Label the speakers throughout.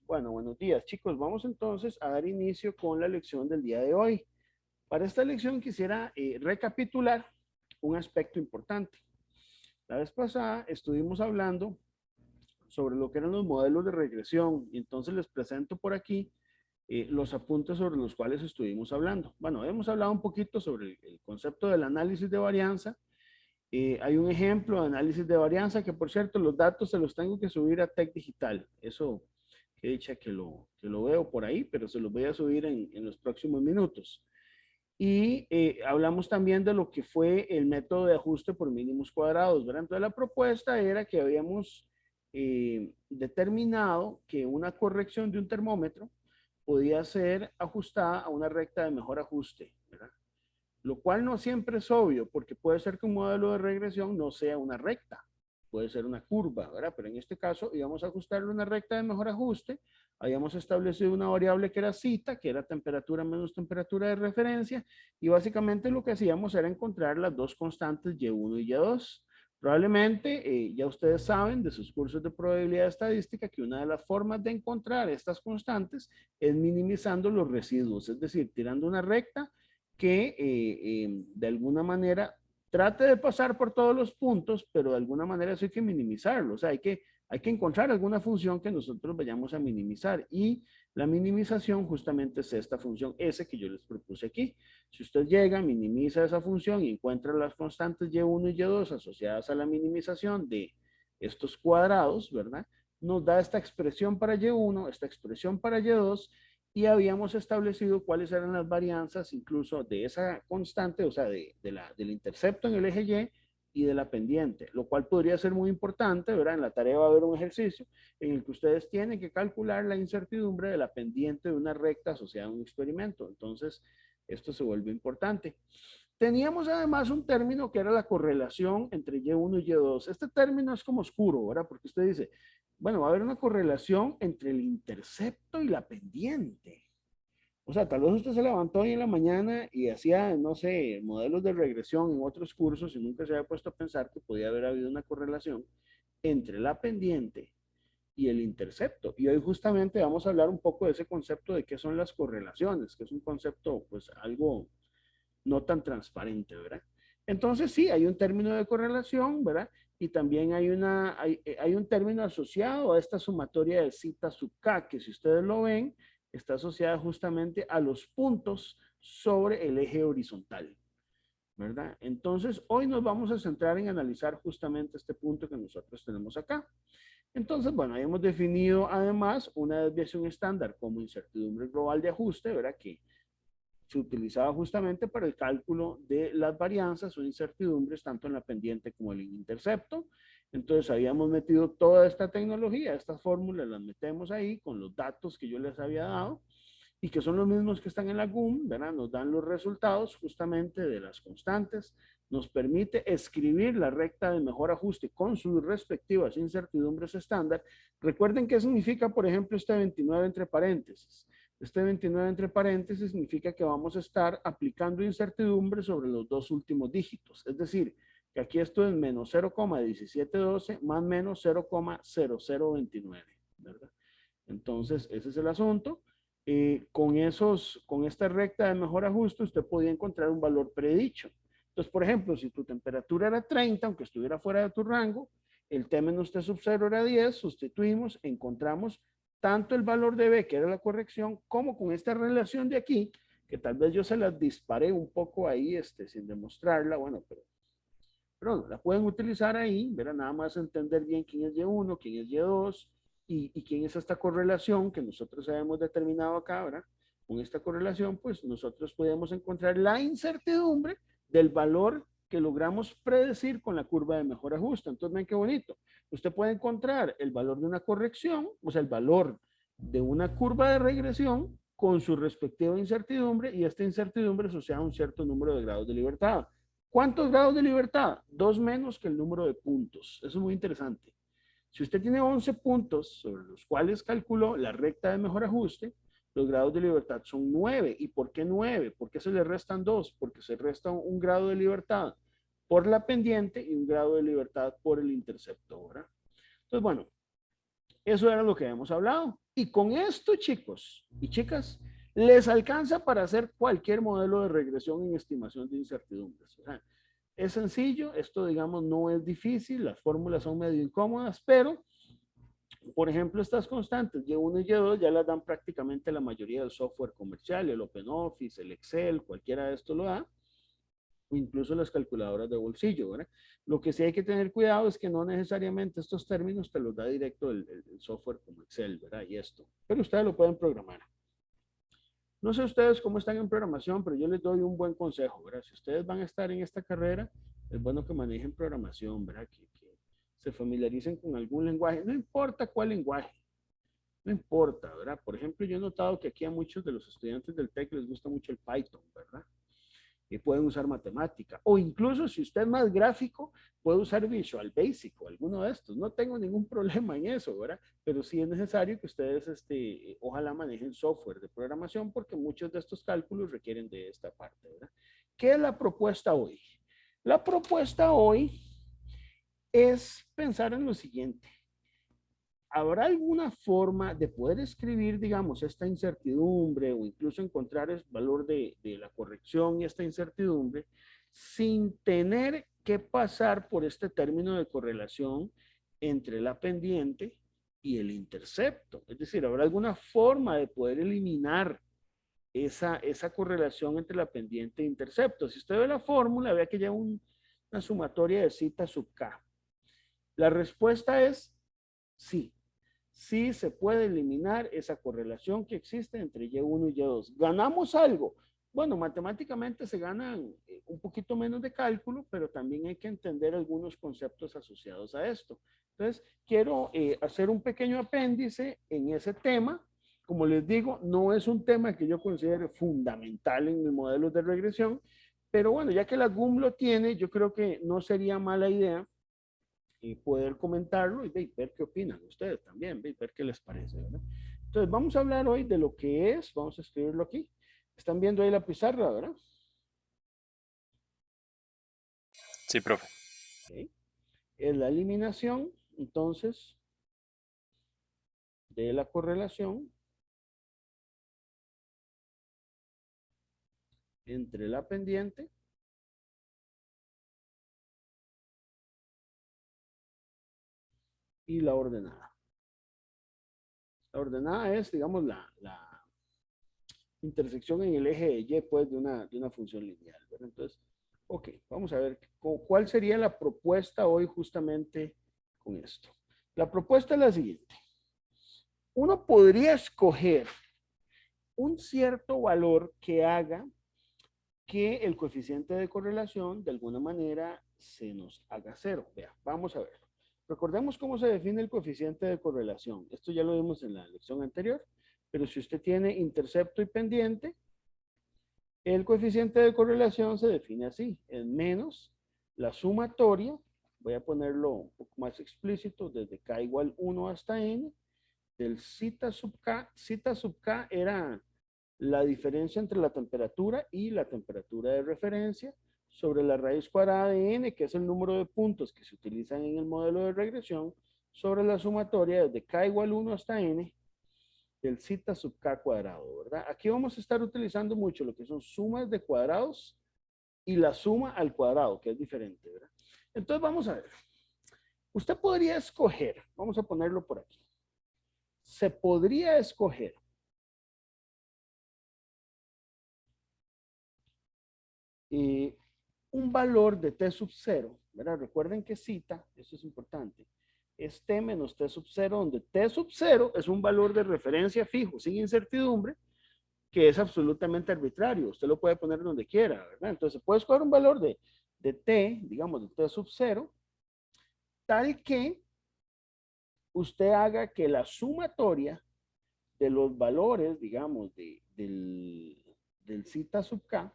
Speaker 1: Bueno, buenos días, chicos. Vamos entonces a dar inicio con la lección del día de hoy. Para esta lección quisiera recapitular un aspecto importante. La vez pasada estuvimos hablando sobre lo que eran los modelos de regresión y entonces les presento por aquí los apuntes sobre los cuales estuvimos hablando. Bueno, hemos hablado un poquito sobre el concepto del análisis de varianza. Hay un ejemplo de análisis de varianza que, por cierto, los datos se los tengo que subir a Tech Digital. Eso, que dicha que lo veo por ahí, pero se los voy a subir en los próximos minutos. Y hablamos también de lo que fue el método de ajuste por mínimos cuadrados, ¿verdad? Entonces la propuesta era que habíamos determinado que una corrección de un termómetro podía ser ajustada a una recta de mejor ajuste, ¿verdad? Lo cual no siempre es obvio, porque puede ser que un modelo de regresión no sea una recta, puede ser una curva, ¿verdad? Pero en este caso íbamos a ajustarle una recta de mejor ajuste, habíamos establecido una variable que era zeta, que era temperatura menos temperatura de referencia, y básicamente lo que hacíamos era encontrar las dos constantes Y1 y Y2. Probablemente ya ustedes saben de sus cursos de probabilidad estadística que una de las formas de encontrar estas constantes es minimizando los residuos, es decir, tirando una recta que de alguna manera trate de pasar por todos los puntos, pero de alguna manera eso hay que minimizarlo. O sea, hay que encontrar alguna función que nosotros vayamos a minimizar. Y la minimización justamente es esta función S que yo les propuse aquí. Si usted llega, minimiza esa función y encuentra las constantes Y1 y Y2 asociadas a la minimización de estos cuadrados, ¿verdad? Nos da esta expresión para Y1, esta expresión para Y2, y habíamos establecido cuáles eran las varianzas incluso de esa constante, o sea, del intercepto en el eje Y de la pendiente, lo cual podría ser muy importante, ¿verdad? En la tarea va a haber un ejercicio en el que ustedes tienen que calcular la incertidumbre de la pendiente de una recta asociada a un experimento. Entonces, esto se vuelve importante. Teníamos además un término que era la correlación entre Y1 y Y2. Este término es como oscuro, ¿verdad? Porque usted dice, bueno, va a haber una correlación entre el intercepto y la pendiente. O sea, tal vez usted se levantó hoy en la mañana y hacía, no sé, modelos de regresión en otros cursos y nunca se había puesto a pensar que podía haber habido una correlación entre la pendiente y el intercepto. Y hoy justamente vamos a hablar un poco de ese concepto de qué son las correlaciones, que es un concepto, pues, algo no tan transparente, ¿verdad? Entonces sí, hay un término de correlación, ¿verdad? Y también hay un término asociado a esta sumatoria de zeta sub k, que si ustedes lo ven, está asociada justamente a los puntos sobre el eje horizontal, ¿verdad? Entonces, hoy nos vamos a centrar en analizar justamente este punto que nosotros tenemos acá. Entonces, bueno, hemos definido además una desviación estándar como incertidumbre global de ajuste, ¿verdad? Que se utilizaba justamente para el cálculo de las varianzas o incertidumbres tanto en la pendiente como en el intercepto. Entonces habíamos metido toda esta tecnología, estas fórmulas las metemos ahí con los datos que yo les había dado y que son los mismos que están en la GUM, ¿verdad? Nos dan los resultados justamente de las constantes, nos permite escribir la recta de mejor ajuste con sus respectivas incertidumbres estándar. Recuerden qué significa, por ejemplo, este 29 entre paréntesis. Este 29 entre paréntesis significa que vamos a estar aplicando incertidumbre sobre los dos últimos dígitos. Es decir, que aquí esto es menos 0,1712 más menos 0,0029, ¿verdad? Entonces, ese es el asunto. Con esta recta de mejor ajuste, usted podía encontrar un valor predicho. Entonces, por ejemplo, si tu temperatura era 30, aunque estuviera fuera de tu rango, el T menos T sub 0 era 10, sustituimos, encontramos tanto el valor de B, que era la corrección, como con esta relación de aquí, que tal vez yo se las disparé un poco ahí, sin demostrarla, bueno, pero no, la pueden utilizar ahí, ¿verdad? Nada más entender bien quién es Y1, quién es Y2 y quién es esta correlación que nosotros habíamos determinado acá, ¿verdad? Con esta correlación, pues nosotros podemos encontrar la incertidumbre del valor que logramos predecir con la curva de mejor ajuste. Entonces, ven qué bonito. Usted puede encontrar el valor de una corrección, o sea, el valor de una curva de regresión con su respectiva incertidumbre y esta incertidumbre asociada a un cierto número de grados de libertad. ¿Cuántos grados de libertad? 2 menos que el número de puntos. Eso es muy interesante. Si usted tiene 11 puntos sobre los cuales calculó la recta de mejor ajuste, los grados de libertad son 9. ¿Y por qué 9? ¿Por qué se le restan 2? Porque se resta un grado de libertad por la pendiente y un grado de libertad por el intercepto, ¿verdad? Entonces, bueno, eso era lo que habíamos hablado. Y con esto, chicos y chicas, les alcanza para hacer cualquier modelo de regresión en estimación de incertidumbres. O sea, es sencillo, esto digamos no es difícil, las fórmulas son medio incómodas, pero por ejemplo estas constantes Y1 y Y2 ya las dan prácticamente la mayoría del software comercial, el OpenOffice, el Excel, cualquiera de estos lo da, o incluso las calculadoras de bolsillo, ¿verdad? Lo que sí hay que tener cuidado es que no necesariamente estos términos te los da directo el software como Excel, ¿verdad? Y esto, pero ustedes lo pueden programar. No sé ustedes cómo están en programación, pero yo les doy un buen consejo, ¿verdad? Si ustedes van a estar en esta carrera, es bueno que manejen programación, ¿verdad? Que se familiaricen con algún lenguaje, no importa cuál lenguaje, no importa, ¿verdad? Por ejemplo, yo he notado que aquí a muchos de los estudiantes del TEC les gusta mucho el Python, ¿verdad? Y pueden usar matemática. O incluso si usted es más gráfico, puede usar Visual Basic o alguno de estos. No tengo ningún problema en eso, ¿verdad? Pero sí es necesario que ustedes, ojalá manejen software de programación porque muchos de estos cálculos requieren de esta parte, ¿verdad? ¿Qué es la propuesta hoy? La propuesta hoy es pensar en lo siguiente. ¿Habrá alguna forma de poder escribir, digamos, esta incertidumbre o incluso encontrar el valor de la corrección y esta incertidumbre sin tener que pasar por este término de correlación entre la pendiente y el intercepto? Es decir, ¿habrá alguna forma de poder eliminar esa correlación entre la pendiente e intercepto? Si usted ve la fórmula, vea que lleva una sumatoria de zeta sub k. La respuesta es sí. Sí se puede eliminar esa correlación que existe entre Y1 y Y2. ¿Ganamos algo? Bueno, matemáticamente se ganan un poquito menos de cálculo, pero también hay que entender algunos conceptos asociados a esto. Entonces, quiero hacer un pequeño apéndice en ese tema. Como les digo, no es un tema que yo considere fundamental en mis modelos de regresión, pero bueno, ya que la GUM lo tiene, yo creo que no sería mala idea y poder comentarlo y ver qué opinan ustedes también, ver qué les parece, ¿verdad? Entonces, vamos a hablar hoy de lo que es, vamos a escribirlo aquí. Están viendo ahí la pizarra, ¿verdad?
Speaker 2: Sí, profe.
Speaker 1: Okay. Es la eliminación, entonces, de la correlación entre la pendiente y la ordenada. La ordenada es, digamos, la intersección en el eje de Y, pues, de una función lineal, ¿verdad? Entonces, ok, vamos a ver cuál sería la propuesta hoy justamente con esto. La propuesta es la siguiente. Uno podría escoger un cierto valor que haga que el coeficiente de correlación de alguna manera se nos haga cero. Vea, vamos a ver. Recordemos cómo se define el coeficiente de correlación. Esto ya lo vimos en la lección anterior, pero si usted tiene intercepto y pendiente, el coeficiente de correlación se define así, es menos la sumatoria, voy a ponerlo un poco más explícito, desde k igual 1 hasta n, del zeta sub k. Zeta sub k era la diferencia entre la temperatura y la temperatura de referencia sobre la raíz cuadrada de n, que es el número de puntos que se utilizan en el modelo de regresión, sobre la sumatoria desde k igual 1 hasta n, del zeta sub k cuadrado, ¿verdad? Aquí vamos a estar utilizando mucho lo que son sumas de cuadrados y la suma al cuadrado, que es diferente, ¿verdad? Entonces vamos a ver. Usted podría escoger, vamos a ponerlo por aquí. Se podría escoger un valor de t sub 0, ¿verdad? Recuerden que cita, eso es importante, es t menos t sub 0, donde t sub 0 es un valor de referencia fijo, sin incertidumbre, que es absolutamente arbitrario. Usted lo puede poner donde quiera, ¿verdad? Entonces, puede escoger un valor de t, digamos, de t sub 0, tal que usted haga que la sumatoria de los valores, digamos, del zeta sub k,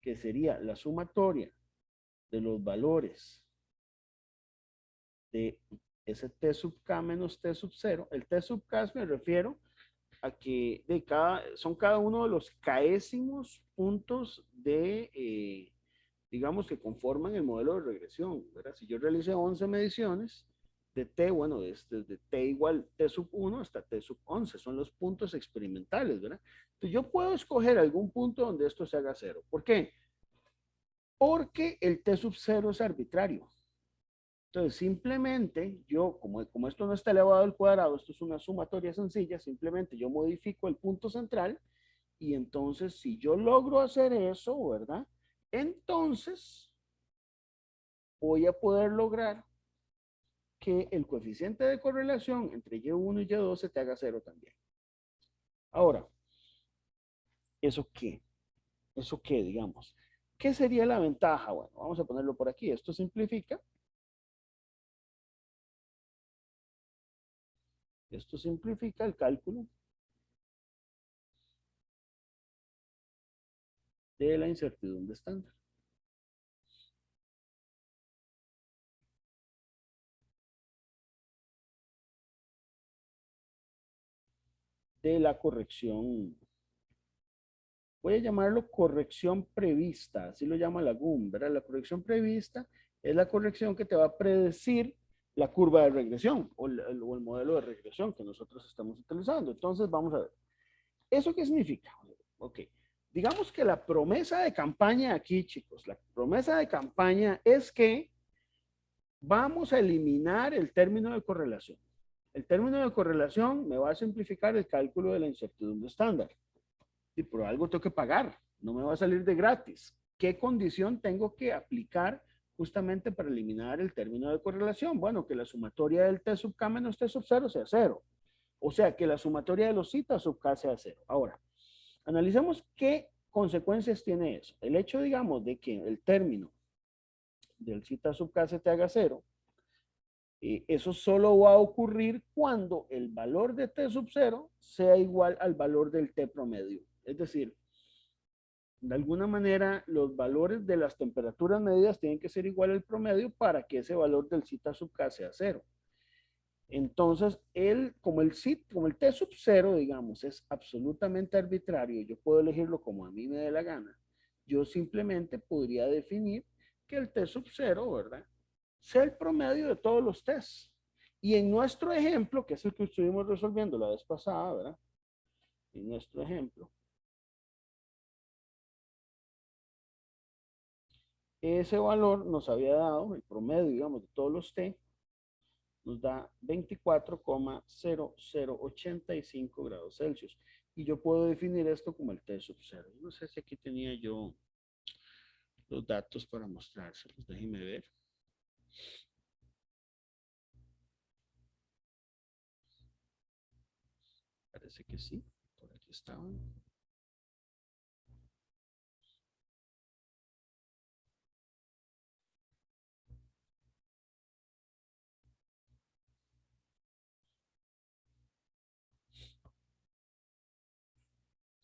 Speaker 1: que sería la sumatoria de los valores de ese t sub k menos t sub 0, el t sub k me refiero a que son cada uno de los k'ésimos puntos digamos, que conforman el modelo de regresión, ¿verdad? Si yo realicé 11 mediciones, de t, bueno, es desde t igual t sub 1 hasta t sub 11, son los puntos experimentales, ¿verdad? Entonces yo puedo escoger algún punto donde esto se haga cero. ¿Por qué? Porque el t sub 0 es arbitrario. Entonces, simplemente yo, como esto no está elevado al cuadrado, esto es una sumatoria sencilla, simplemente yo modifico el punto central y entonces si yo logro hacer eso, ¿verdad? Entonces voy a poder lograr que el coeficiente de correlación entre Y1 y Y2 se te haga cero también. Ahora, ¿eso qué? ¿Eso qué, digamos? ¿Qué sería la ventaja? Bueno, vamos a ponerlo por aquí. Esto simplifica. Esto simplifica el cálculo de la incertidumbre estándar. De la corrección, voy a llamarlo corrección prevista, así lo llama la GUM, ¿verdad? La corrección prevista es la corrección que te va a predecir la curva de regresión o el modelo de regresión que nosotros estamos utilizando. Entonces, vamos a ver. ¿Eso qué significa? Ok. Digamos que la promesa de campaña aquí, chicos, la promesa de campaña es que vamos a eliminar el término de correlación. El término de correlación me va a simplificar el cálculo de la incertidumbre estándar. Y por algo tengo que pagar, no me va a salir de gratis. ¿Qué condición tengo que aplicar justamente para eliminar el término de correlación? Bueno, que la sumatoria del T sub K menos T sub 0 sea cero. O sea, que la sumatoria de los citas sub K sea cero. Ahora, analicemos qué consecuencias tiene eso. El hecho, digamos, de que el término del cita sub K se te haga cero, eso solo va a ocurrir cuando el valor de T sub 0 sea igual al valor del T promedio. Es decir, de alguna manera los valores de las temperaturas medidas tienen que ser igual al promedio para que ese valor del cita sub K sea cero. Entonces, como el T sub 0, digamos, es absolutamente arbitrario, yo puedo elegirlo como a mí me dé la gana, yo simplemente podría definir que el T sub 0, ¿verdad? Sea el promedio de todos los tests. Y en nuestro ejemplo, que es el que estuvimos resolviendo la vez pasada, ¿verdad? En nuestro ejemplo, ese valor nos había dado, el promedio, digamos, de todos los T, nos da 24,0085 grados Celsius. Y yo puedo definir esto como el T sub 0. No sé si aquí tenía yo los datos para mostrárselos. Déjenme ver. Parece que sí. Por aquí estaban.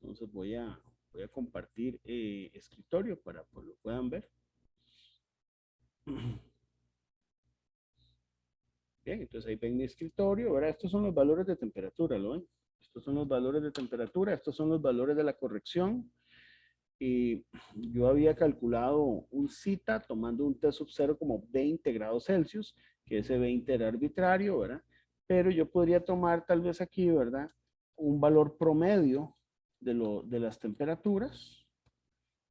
Speaker 1: Entonces voy a compartir escritorio para que lo puedan ver. Bien, entonces ahí ven mi escritorio. Ahora estos son los valores de temperatura, ¿lo ven? Estos son los valores de temperatura, estos son los valores de la corrección. Y yo había calculado un cita tomando un T sub 0 como 20 grados Celsius, que ese 20 era arbitrario, ¿verdad? Pero yo podría tomar tal vez aquí, ¿verdad? Un valor promedio de las temperaturas,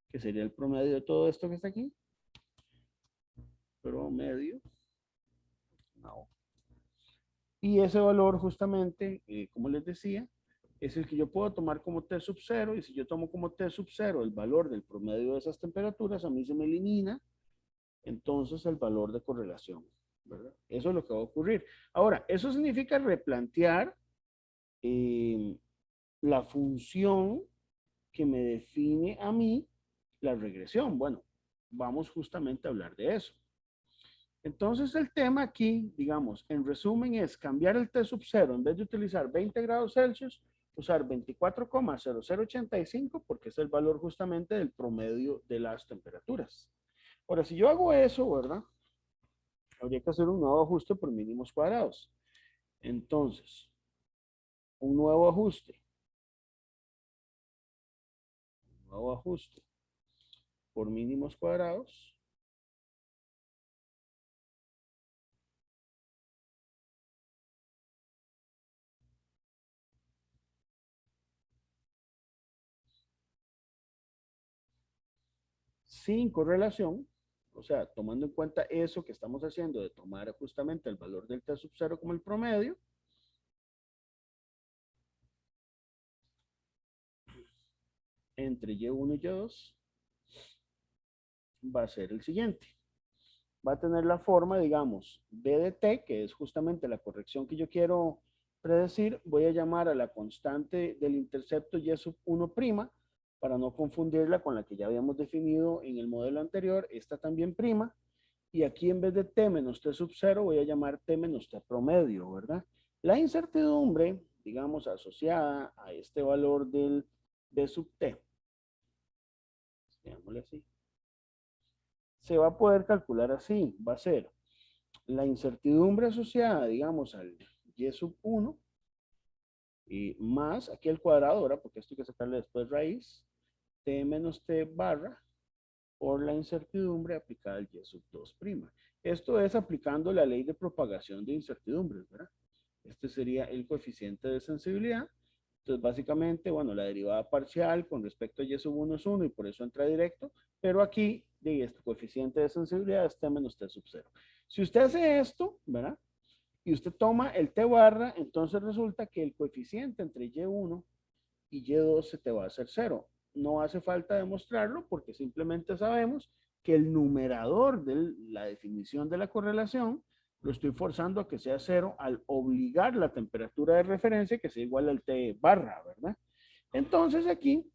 Speaker 1: que sería el promedio de todo esto que está aquí. Promedio. No. Y ese valor justamente, como les decía, es el que yo puedo tomar como T sub 0 y si yo tomo como T sub 0 el valor del promedio de esas temperaturas, a mí se me elimina entonces el valor de correlación, ¿verdad? Eso es lo que va a ocurrir. Ahora, eso significa replantear eh, la función que me define a mí la regresión. Bueno, vamos justamente a hablar de eso. Entonces el tema aquí, digamos, en resumen es cambiar el T sub 0, en vez de utilizar 20 grados Celsius, usar 24,0085 porque es el valor justamente del promedio de las temperaturas. Ahora, si yo hago eso, ¿verdad? Habría que hacer un nuevo ajuste por mínimos cuadrados. Entonces, un nuevo ajuste por mínimos cuadrados. sin correlación, o sea, tomando en cuenta eso que estamos haciendo de tomar justamente el valor del T sub 0 como el promedio, entre Y1 y Y2, va a ser el siguiente. Va a tener la forma, digamos, B de T, que es justamente la corrección que yo quiero predecir. Voy a llamar a la constante del intercepto Y sub 1', para no confundirla con la que ya habíamos definido en el modelo anterior. Esta también prima. Y aquí en vez de T menos T sub 0, voy a llamar T menos T promedio, ¿verdad? La incertidumbre, digamos, asociada a este valor del B sub T, digámosle así, se va a poder calcular así. Va a ser la incertidumbre asociada, digamos, al Y sub 1 y más aquí el cuadrado, ¿verdad? Porque esto hay que sacarle después raíz, T menos T barra por la incertidumbre aplicada al Y sub 2'. Esto es aplicando la ley de propagación de incertidumbres, ¿verdad? Este sería el coeficiente de sensibilidad. Entonces, básicamente, bueno, la derivada parcial con respecto a Y sub 1 es 1 y por eso entra directo, pero aquí, de este coeficiente de sensibilidad es T menos T sub 0. Si usted hace esto, ¿verdad? Y usted toma el T barra, entonces resulta que el coeficiente entre Y1 y Y2 se te va a hacer 0. No hace falta demostrarlo porque simplemente sabemos que el numerador de la definición de la correlación lo estoy forzando a que sea 0 al obligar la temperatura de referencia que sea igual al T barra, ¿verdad? Entonces aquí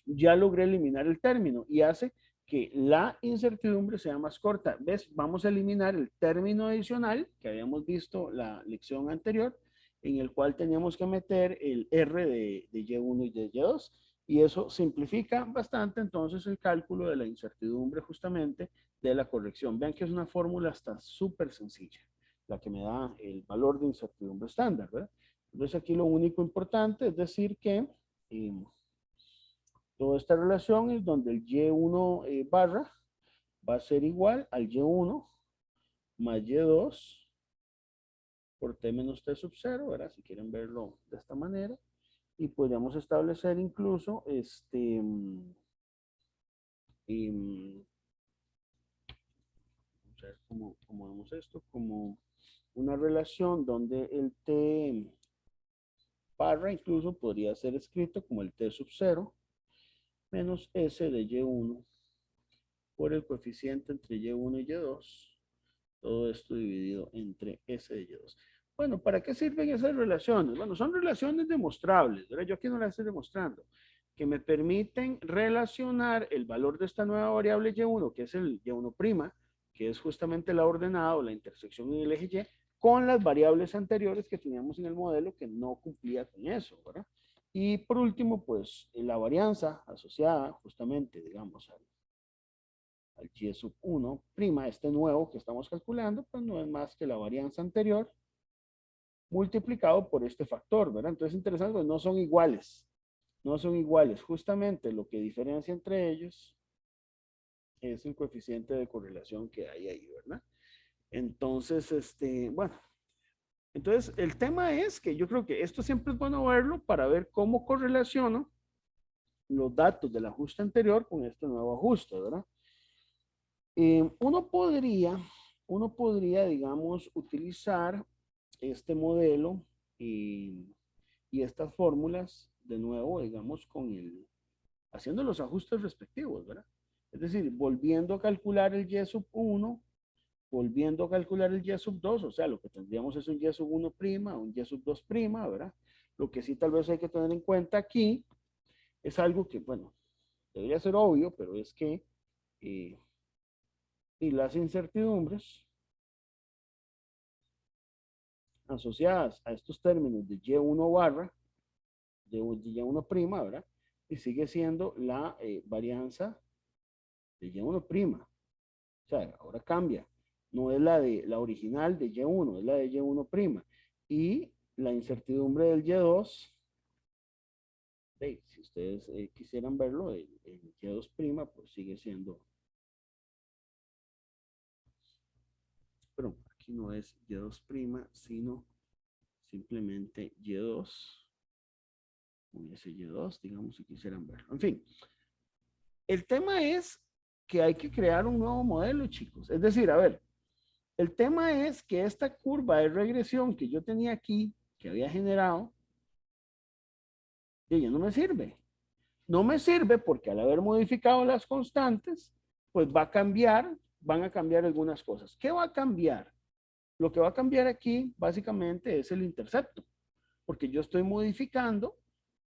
Speaker 1: ya logré eliminar el término y hace que la incertidumbre sea más corta. ¿Ves? Vamos a eliminar el término adicional que habíamos visto la lección anterior, en el cual teníamos que meter el R de Y1 y de Y2, y eso simplifica bastante entonces el cálculo de la incertidumbre justamente de la corrección. Vean que es una fórmula hasta súper sencilla, la que me da el valor de incertidumbre estándar, ¿verdad? Entonces aquí lo único importante es decir que toda esta relación es donde el Y1 barra va a ser igual al Y1 más Y2 por T menos T sub 0, ¿verdad? Si quieren verlo de esta manera. Y podríamos establecer incluso vamos a ver cómo vemos esto, como una relación donde el T barra incluso podría ser escrito como el T sub 0 menos S de Y1 por el coeficiente entre Y1 y Y2. Todo esto dividido entre S de Y2. Bueno, ¿para qué sirven esas relaciones? Bueno, son relaciones demostrables, ¿verdad? Yo aquí no las estoy demostrando, que me permiten relacionar el valor de esta nueva variable Y1, que es el Y1', que es justamente la ordenada o la intersección en el eje Y, con las variables anteriores que teníamos en el modelo que no cumplía con eso, ¿verdad? Y por último, pues la varianza asociada justamente, digamos, al Y sub 1', este nuevo que estamos calculando, pues no es más que la varianza anterior multiplicado por este factor, ¿verdad? Entonces, interesante, pues no son iguales, no son iguales. Justamente lo que diferencia entre ellos es el coeficiente de correlación que hay ahí, ¿verdad? Entonces, bueno, entonces el tema es que yo creo que esto siempre es bueno verlo para ver cómo correlaciono los datos del ajuste anterior con este nuevo ajuste, ¿verdad? Uno podría, digamos, utilizar este modelo y estas fórmulas de nuevo, digamos, haciendo los ajustes respectivos, ¿verdad? Es decir, volviendo a calcular el Y sub 1, volviendo a calcular el Y sub 2, o sea, lo que tendríamos es un Y sub 1', un Y sub 2', ¿verdad? Lo que sí tal vez hay que tener en cuenta aquí es algo que, bueno, debería ser obvio, pero es que eh, y las incertidumbres asociadas a estos términos de Y1 barra, de Y1', ¿verdad? Y sigue siendo la varianza de Y1'. O sea, ahora cambia. No es la original de Y1, es la de Y1'. Y la incertidumbre del Y2, si ustedes quisieran verlo, el Y2', pues sigue siendo, pero aquí no es Y2', sino simplemente Y2, con ese Y2, digamos, si quisieran verlo. En fin, el tema es que hay que crear un nuevo modelo, chicos. Es decir, a ver, el tema es que esta curva de regresión que yo tenía aquí, que había generado, ya no me sirve. No me sirve porque al haber modificado las constantes, pues va a cambiar, van a cambiar algunas cosas. ¿Qué va a cambiar? Lo que va a cambiar aquí básicamente es el intercepto, porque yo estoy modificando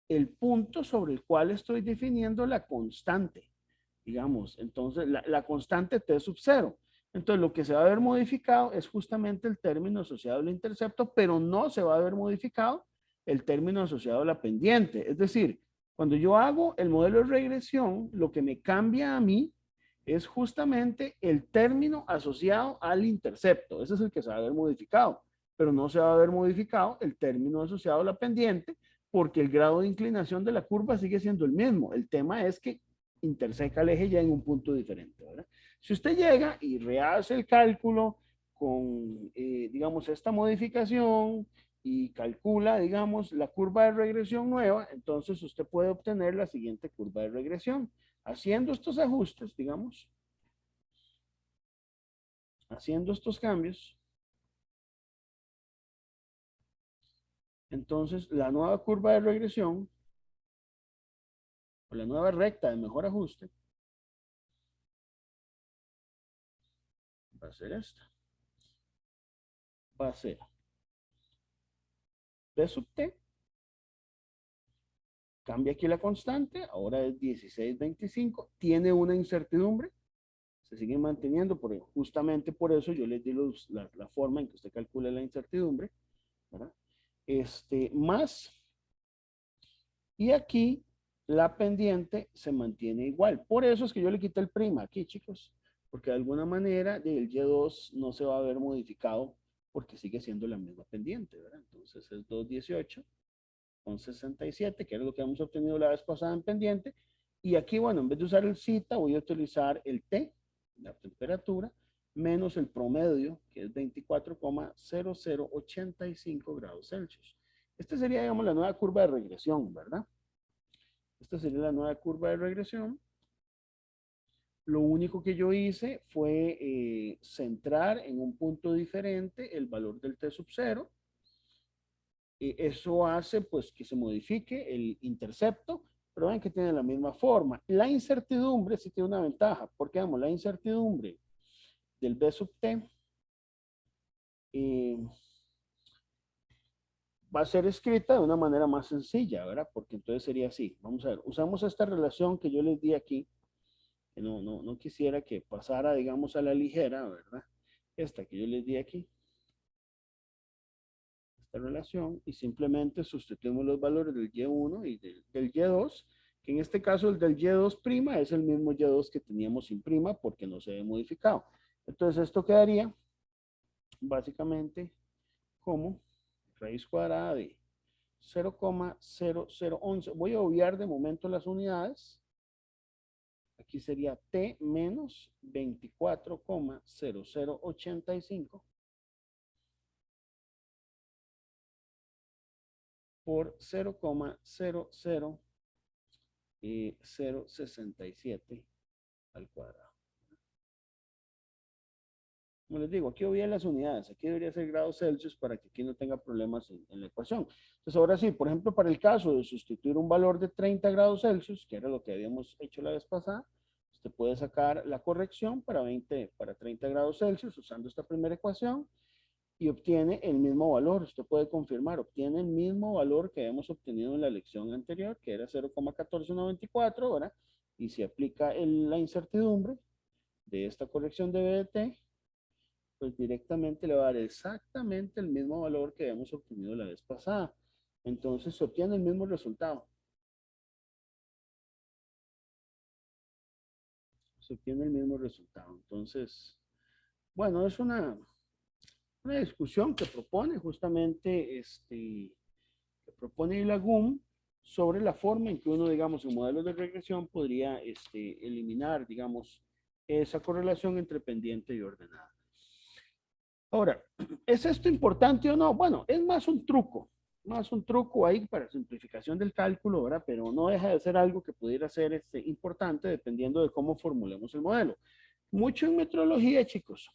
Speaker 1: el punto sobre el cual estoy definiendo la constante, digamos. Entonces, la constante t sub 0. Entonces, lo que se va a ver modificado es justamente el término asociado al intercepto, pero no se va a ver modificado el término asociado a la pendiente. Es decir, cuando yo hago el modelo de regresión, lo que me cambia a mí es justamente el término asociado al intercepto. Ese es el que se va a ver modificado, pero no se va a ver modificado el término asociado a la pendiente, porque el grado de inclinación de la curva sigue siendo el mismo. El tema es que interseca el eje ya en un punto diferente, ¿verdad? Si usted llega y rehace el cálculo con, digamos, esta modificación y calcula, digamos, la curva de regresión nueva, entonces usted puede obtener la siguiente curva de regresión. Haciendo estos ajustes, digamos, haciendo estos cambios, entonces la nueva curva de regresión, o la nueva recta de mejor ajuste, va a ser esta. Va a ser P sub T, cambia aquí la constante, ahora es 1625, tiene una incertidumbre, se sigue manteniendo, justamente por eso yo les di la forma en que usted calcula la incertidumbre, ¿verdad? Más, y aquí la pendiente se mantiene igual. Por eso es que yo le quité el prima aquí, chicos, porque de alguna manera el Y2 no se va a ver modificado porque sigue siendo la misma pendiente, ¿verdad? Entonces es 218 con 67, que era lo que hemos obtenido la vez pasada en pendiente. Y aquí, bueno, en vez de usar el cita, voy a utilizar el T, la temperatura, menos el promedio, que es 24,0085 grados Celsius. Esta sería, digamos, la nueva curva de regresión, ¿verdad? Esta sería la nueva curva de regresión. Lo único que yo hice fue centrar en un punto diferente el valor del T sub 0. Eso hace pues que se modifique el intercepto, pero ven que tiene la misma forma. La incertidumbre sí tiene una ventaja, porque vamos, la incertidumbre del B sub T va a ser escrita de una manera más sencilla, ¿verdad? Porque entonces sería así. Vamos a ver, usamos esta relación que yo les di aquí, que no quisiera que pasara, digamos, a la ligera, ¿verdad? Esta que yo les di aquí, esta relación, y simplemente sustituimos los valores del Y1 y del Y2, que en este caso el del Y2' es el mismo Y2 que teníamos sin prima porque no se había modificado. Entonces esto quedaría básicamente como raíz cuadrada de 0,0011. Voy a obviar de momento las unidades. Aquí sería T menos 24,0085 por 0,00067 al cuadrado. Como les digo, aquí obvié las unidades, aquí debería ser grados Celsius para que aquí no tenga problemas en la ecuación. Entonces ahora sí, por ejemplo, para el caso de sustituir un valor de 30 grados Celsius, que era lo que habíamos hecho la vez pasada, usted puede sacar la corrección para 30 grados Celsius usando esta primera ecuación y obtiene el mismo valor. Usted puede confirmar, obtiene el mismo valor que habíamos obtenido en la lección anterior, que era 0,1494, ¿verdad? Y se aplica la incertidumbre de esta corrección de BDT, pues directamente le va a dar exactamente el mismo valor que habíamos obtenido la vez pasada. Entonces se obtiene el mismo resultado. Se obtiene el mismo resultado. Entonces, bueno, es una discusión que propone justamente, que propone Ilagum sobre la forma en que uno, digamos, en modelos de regresión podría eliminar, digamos, esa correlación entre pendiente y ordenada. Ahora, ¿es esto importante o no? Bueno, es más un truco. más un truco ahí para simplificación del cálculo, ¿verdad? Pero no deja de ser algo que pudiera ser importante dependiendo de cómo formulemos el modelo. Mucho en metrología, chicos,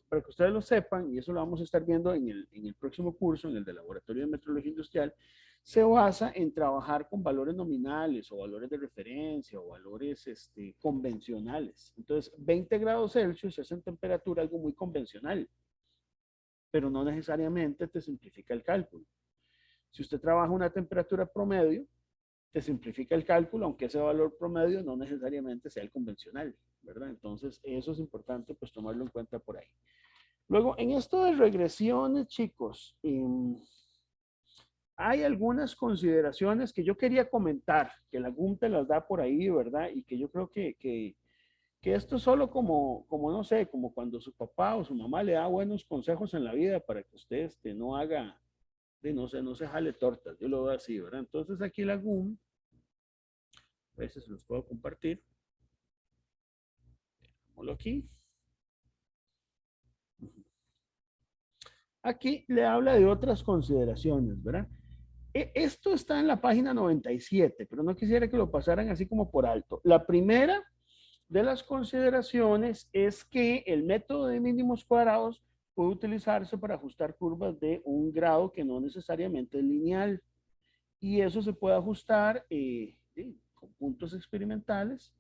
Speaker 1: para que ustedes lo sepan, y eso lo vamos a estar viendo en el próximo curso, en el de Laboratorio de Metrología Industrial, se basa en trabajar con valores nominales o valores de referencia o valores convencionales. Entonces, 20 grados Celsius es en temperatura algo muy convencional, pero no necesariamente te simplifica el cálculo. Si usted trabaja una temperatura promedio, te simplifica el cálculo, aunque ese valor promedio no necesariamente sea el convencional, ¿verdad? Entonces, eso es importante pues tomarlo en cuenta por ahí. Luego, en esto de regresiones, chicos, hay algunas consideraciones que yo quería comentar, que la GUM te las da por ahí, ¿verdad? Y que yo creo que esto es solo como, no sé, como cuando su papá o su mamá le da buenos consejos en la vida para que usted no haga, no se jale tortas, yo lo veo así, ¿verdad? Entonces aquí la GUM, a veces se los puedo compartir, ponlo aquí. Aquí le habla de otras consideraciones, ¿verdad? Esto está en la página 97, pero no quisiera que lo pasaran así como por alto. La primera de las consideraciones es que el método de mínimos cuadrados puede utilizarse para ajustar curvas de un grado que no necesariamente es lineal. Y eso se puede ajustar con puntos experimentales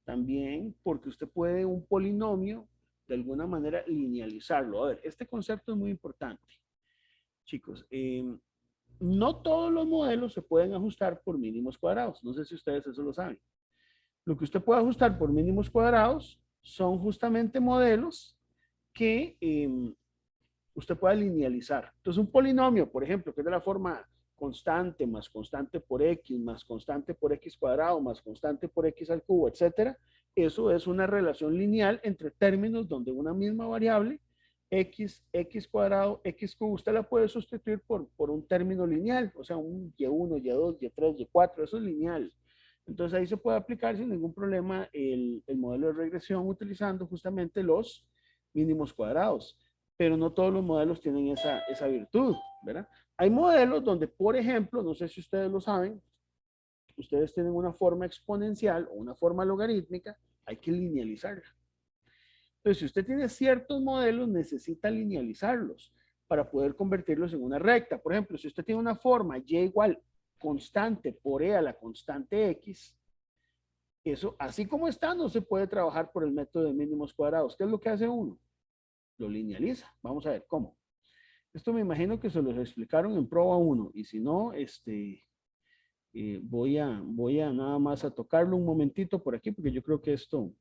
Speaker 1: también, porque usted puede un polinomio de alguna manera linealizarlo. A ver, este concepto es muy importante, chicos. No todos los modelos se pueden ajustar por mínimos cuadrados. No sé si ustedes eso lo saben. Lo que usted puede ajustar por mínimos cuadrados son justamente modelos que usted pueda linealizar. Entonces, un polinomio, por ejemplo, que es de la forma constante más constante por x más constante por x cuadrado más constante por x al cubo, etcétera, eso es una relación lineal entre términos donde una misma variable x cuadrado, x cubo, usted la puede sustituir por un término lineal, o sea, un y1, y2, y3, y4, eso es lineal. Entonces ahí se puede aplicar sin ningún problema el modelo de regresión utilizando justamente los mínimos cuadrados, pero no todos los modelos tienen esa virtud, ¿verdad? Hay modelos donde, por ejemplo, no sé si ustedes lo saben, ustedes tienen una forma exponencial o una forma logarítmica, hay que linealizarla. Entonces, si usted tiene ciertos modelos, necesita linealizarlos para poder convertirlos en una recta. Por ejemplo, si usted tiene una forma y igual constante por e a la constante x, eso, así como está, no se puede trabajar por el método de mínimos cuadrados. ¿Qué es lo que hace uno? Lo linealiza. Vamos a ver cómo. Esto me imagino que se los explicaron en prueba 1 y si no, voy a nada más a tocarlo un momentito por aquí porque yo creo que esto,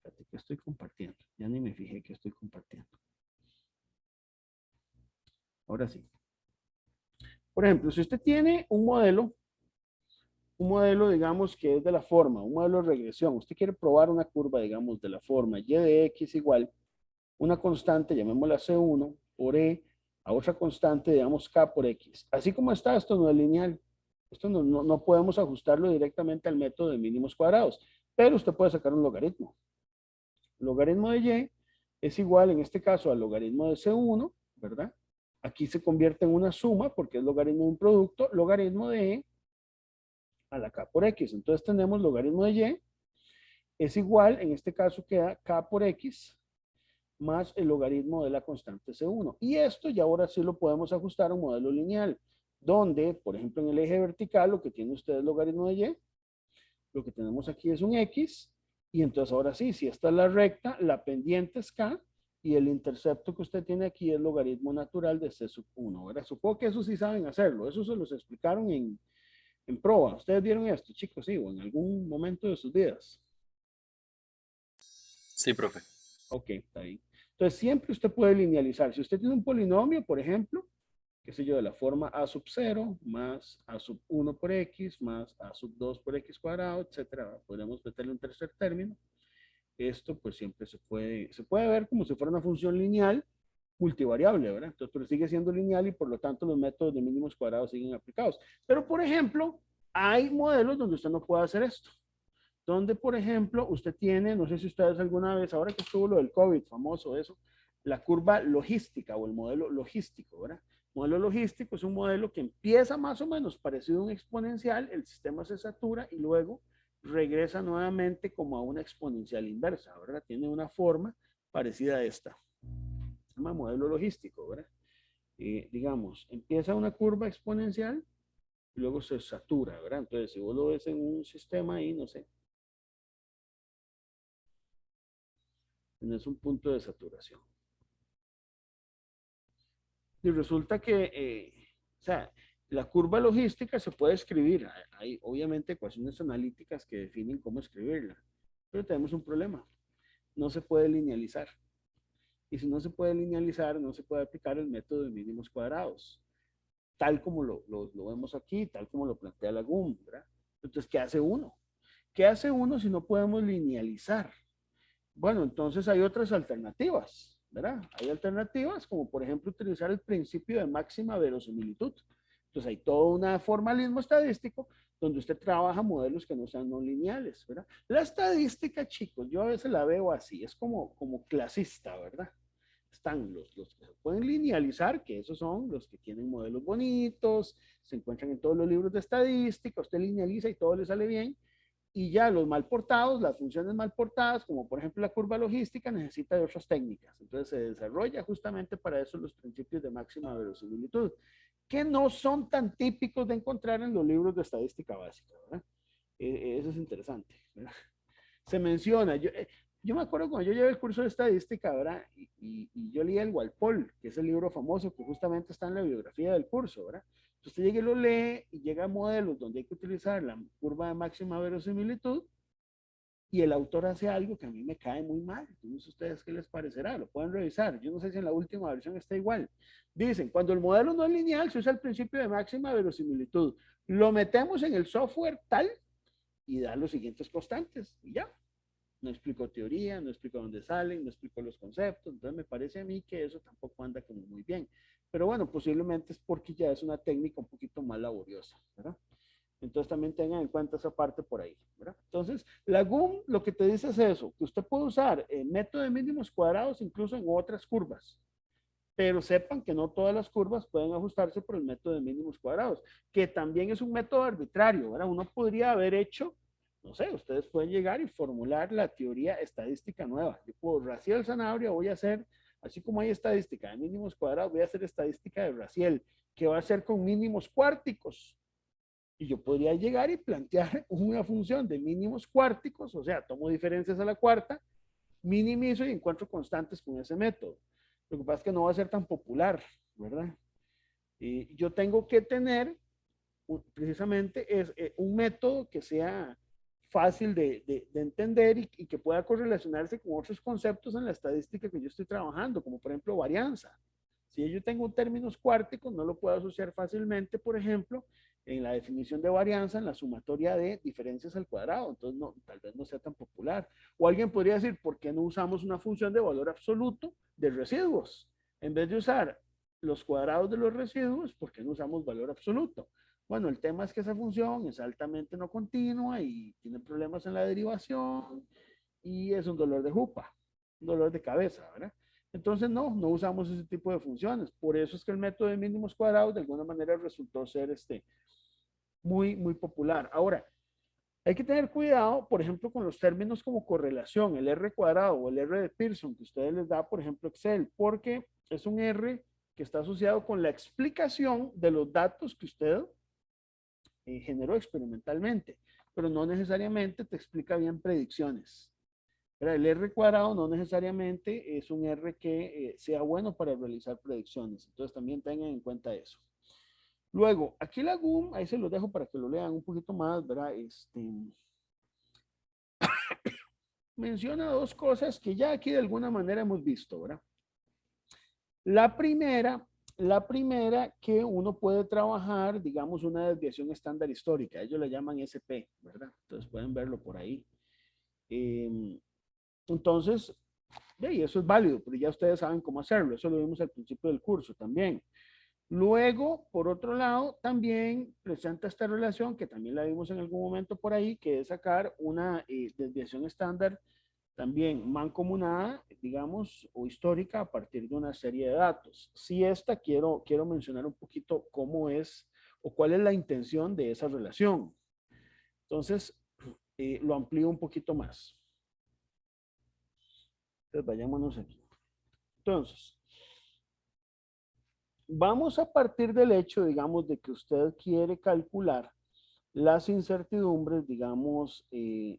Speaker 1: fíjate que estoy compartiendo, ya ni me fijé que estoy compartiendo. Ahora sí. Por ejemplo, si usted tiene un modelo, digamos, que es de la forma, un modelo de regresión, usted quiere probar una curva, digamos, de la forma y de x igual una constante, llamémosla C1, por E, a otra constante, digamos K por X. Así como está, esto no es lineal. Esto no podemos ajustarlo directamente al método de mínimos cuadrados, pero usted puede sacar un logaritmo. El logaritmo de Y es igual, en este caso, al logaritmo de C1, ¿verdad? Aquí se convierte en una suma, porque es logaritmo de un producto, logaritmo de E a la K por X. Entonces tenemos logaritmo de Y, es igual, en este caso queda K por X, más el logaritmo de la constante C1. Y esto ya ahora sí lo podemos ajustar a un modelo lineal, donde, por ejemplo, en el eje vertical, lo que tiene usted es logaritmo de Y, lo que tenemos aquí es un X, y entonces ahora sí, si esta es la recta, la pendiente es K, y el intercepto que usted tiene aquí es logaritmo natural de C sub 1, ¿verdad? Supongo que eso sí saben hacerlo, eso se los explicaron en prueba. ¿Ustedes vieron esto, chicos? Sí, o en algún momento de sus vidas.
Speaker 2: Sí, profe.
Speaker 1: Ok, está bien. Entonces, siempre usted puede linealizar. Si usted tiene un polinomio, por ejemplo, qué sé yo, de la forma a sub 0 más a sub 1 por x más a sub 2 por x cuadrado, etcétera, podríamos meterle un tercer término. Esto pues siempre se puede ver como si fuera una función lineal multivariable, ¿verdad? Entonces, pero sigue siendo lineal y por lo tanto los métodos de mínimos cuadrados siguen aplicados. Pero, por ejemplo, hay modelos donde usted no puede hacer esto. Donde, por ejemplo, usted tiene, no sé si ustedes alguna vez, ahora que estuvo lo del COVID, famoso eso, la curva logística o el modelo logístico, ¿verdad? Modelo logístico es un modelo que empieza más o menos parecido a un exponencial, el sistema se satura y luego regresa nuevamente como a una exponencial inversa, ¿verdad? Tiene una forma parecida a esta. Se llama modelo logístico, ¿verdad? Digamos, empieza una curva exponencial y luego se satura, ¿verdad? Entonces, si vos lo ves en un sistema ahí, no sé, tienes un punto de saturación. Y resulta que, o sea, la curva logística se puede escribir. Hay obviamente ecuaciones analíticas que definen cómo escribirla, pero tenemos un problema. No se puede linealizar. Y si no se puede linealizar, no se puede aplicar el método de mínimos cuadrados, tal como lo vemos aquí, tal como lo plantea la GUM, ¿verdad? Entonces, ¿qué hace uno? ¿Qué hace uno si no podemos linealizar? Bueno, entonces hay otras alternativas, ¿verdad? Hay alternativas como por ejemplo utilizar el principio de máxima verosimilitud. Entonces hay todo un formalismo estadístico donde usted trabaja modelos que no sean no lineales, ¿verdad? La estadística, chicos, yo a veces la veo así, es como clasista, ¿verdad? Están los que se pueden linealizar, que esos son los que tienen modelos bonitos, se encuentran en todos los libros de estadística, usted linealiza y todo le sale bien, y ya los mal portados, las funciones mal portadas, como por ejemplo la curva logística, necesita de otras técnicas. Entonces se desarrolla justamente para eso los principios de máxima verosimilitud, que no son tan típicos de encontrar en los libros de estadística básica, ¿verdad? Eso es interesante, ¿verdad? Se menciona, yo me acuerdo cuando yo llevé el curso de estadística, ¿verdad? Y yo leí el Walpole, que es el libro famoso que justamente está en la biografía del curso, ¿verdad? Entonces usted llega y lo lee y llega a modelos donde hay que utilizar la curva de máxima verosimilitud y el autor hace algo que a mí me cae muy mal. No sé ustedes qué les parecerá, lo pueden revisar. Yo no sé si en la última versión está igual. Dicen, cuando el modelo no es lineal, se usa el principio de máxima verosimilitud. Lo metemos en el software tal y da los siguientes constantes y ya. No explico teoría, no explico dónde salen, no explico los conceptos, entonces me parece a mí que eso tampoco anda como muy bien. Pero bueno, posiblemente es porque ya es una técnica un poquito más laboriosa, ¿verdad? Entonces también tengan en cuenta esa parte por ahí, ¿verdad? Entonces, la GUM lo que te dice es eso, que usted puede usar el método de mínimos cuadrados incluso en otras curvas, pero sepan que no todas las curvas pueden ajustarse por el método de mínimos cuadrados, que también es un método arbitrario, ¿verdad? Uno podría haber hecho, no sé, ustedes pueden llegar y formular la teoría estadística nueva. Yo puedo, Raciel Sanabria, voy a hacer, así como hay estadística de mínimos cuadrados, voy a hacer estadística de Raciel, que va a ser con mínimos cuárticos. Y yo podría llegar y plantear una función de mínimos cuárticos, o sea, tomo diferencias a la cuarta, minimizo y encuentro constantes con ese método. Lo que pasa es que no va a ser tan popular, ¿verdad? Y yo tengo que tener precisamente un método que sea fácil de entender y que pueda correlacionarse con otros conceptos en la estadística que yo estoy trabajando, como por ejemplo varianza. Si yo tengo términos cuárticos, no lo puedo asociar fácilmente, por ejemplo, en la definición de varianza, en la sumatoria de diferencias al cuadrado. Entonces, no, tal vez no sea tan popular. O alguien podría decir, ¿por qué no usamos una función de valor absoluto de residuos? En vez de usar los cuadrados de los residuos, ¿por qué no usamos valor absoluto? Bueno, el tema es que esa función es altamente no continua y tiene problemas en la derivación y es un dolor de jupa, un dolor de cabeza, ¿verdad? Entonces, no usamos ese tipo de funciones. Por eso es que el método de mínimos cuadrados de alguna manera resultó ser muy popular. Ahora, hay que tener cuidado, por ejemplo, con los términos como correlación, el R cuadrado o el R de Pearson, que ustedes les da, por ejemplo, Excel, porque es un R que está asociado con la explicación de los datos que usted generó experimentalmente, pero no necesariamente te explica bien predicciones. Pero el R cuadrado no necesariamente es un R que sea bueno para realizar predicciones, entonces también tengan en cuenta eso. Luego, aquí la GUM, ahí se los dejo para que lo lean un poquito más, ¿verdad? Menciona dos cosas que ya aquí de alguna manera hemos visto, ¿verdad? La primera, la primera que uno puede trabajar, digamos, una desviación estándar histórica. Ellos la llaman SP, ¿verdad? Entonces pueden verlo por ahí. Entonces, y eso es válido, pero ya ustedes saben cómo hacerlo. Eso lo vimos al principio del curso también. Luego, por otro lado, también presenta esta relación, que también la vimos en algún momento por ahí, que es sacar una desviación estándar también mancomunada, digamos, o histórica a partir de una serie de datos. Si esta quiero mencionar un poquito cómo es o cuál es la intención de esa relación. Entonces, lo amplío un poquito más. Entonces, vayámonos aquí. Entonces, vamos a partir del hecho, digamos, de que usted quiere calcular las incertidumbres, digamos,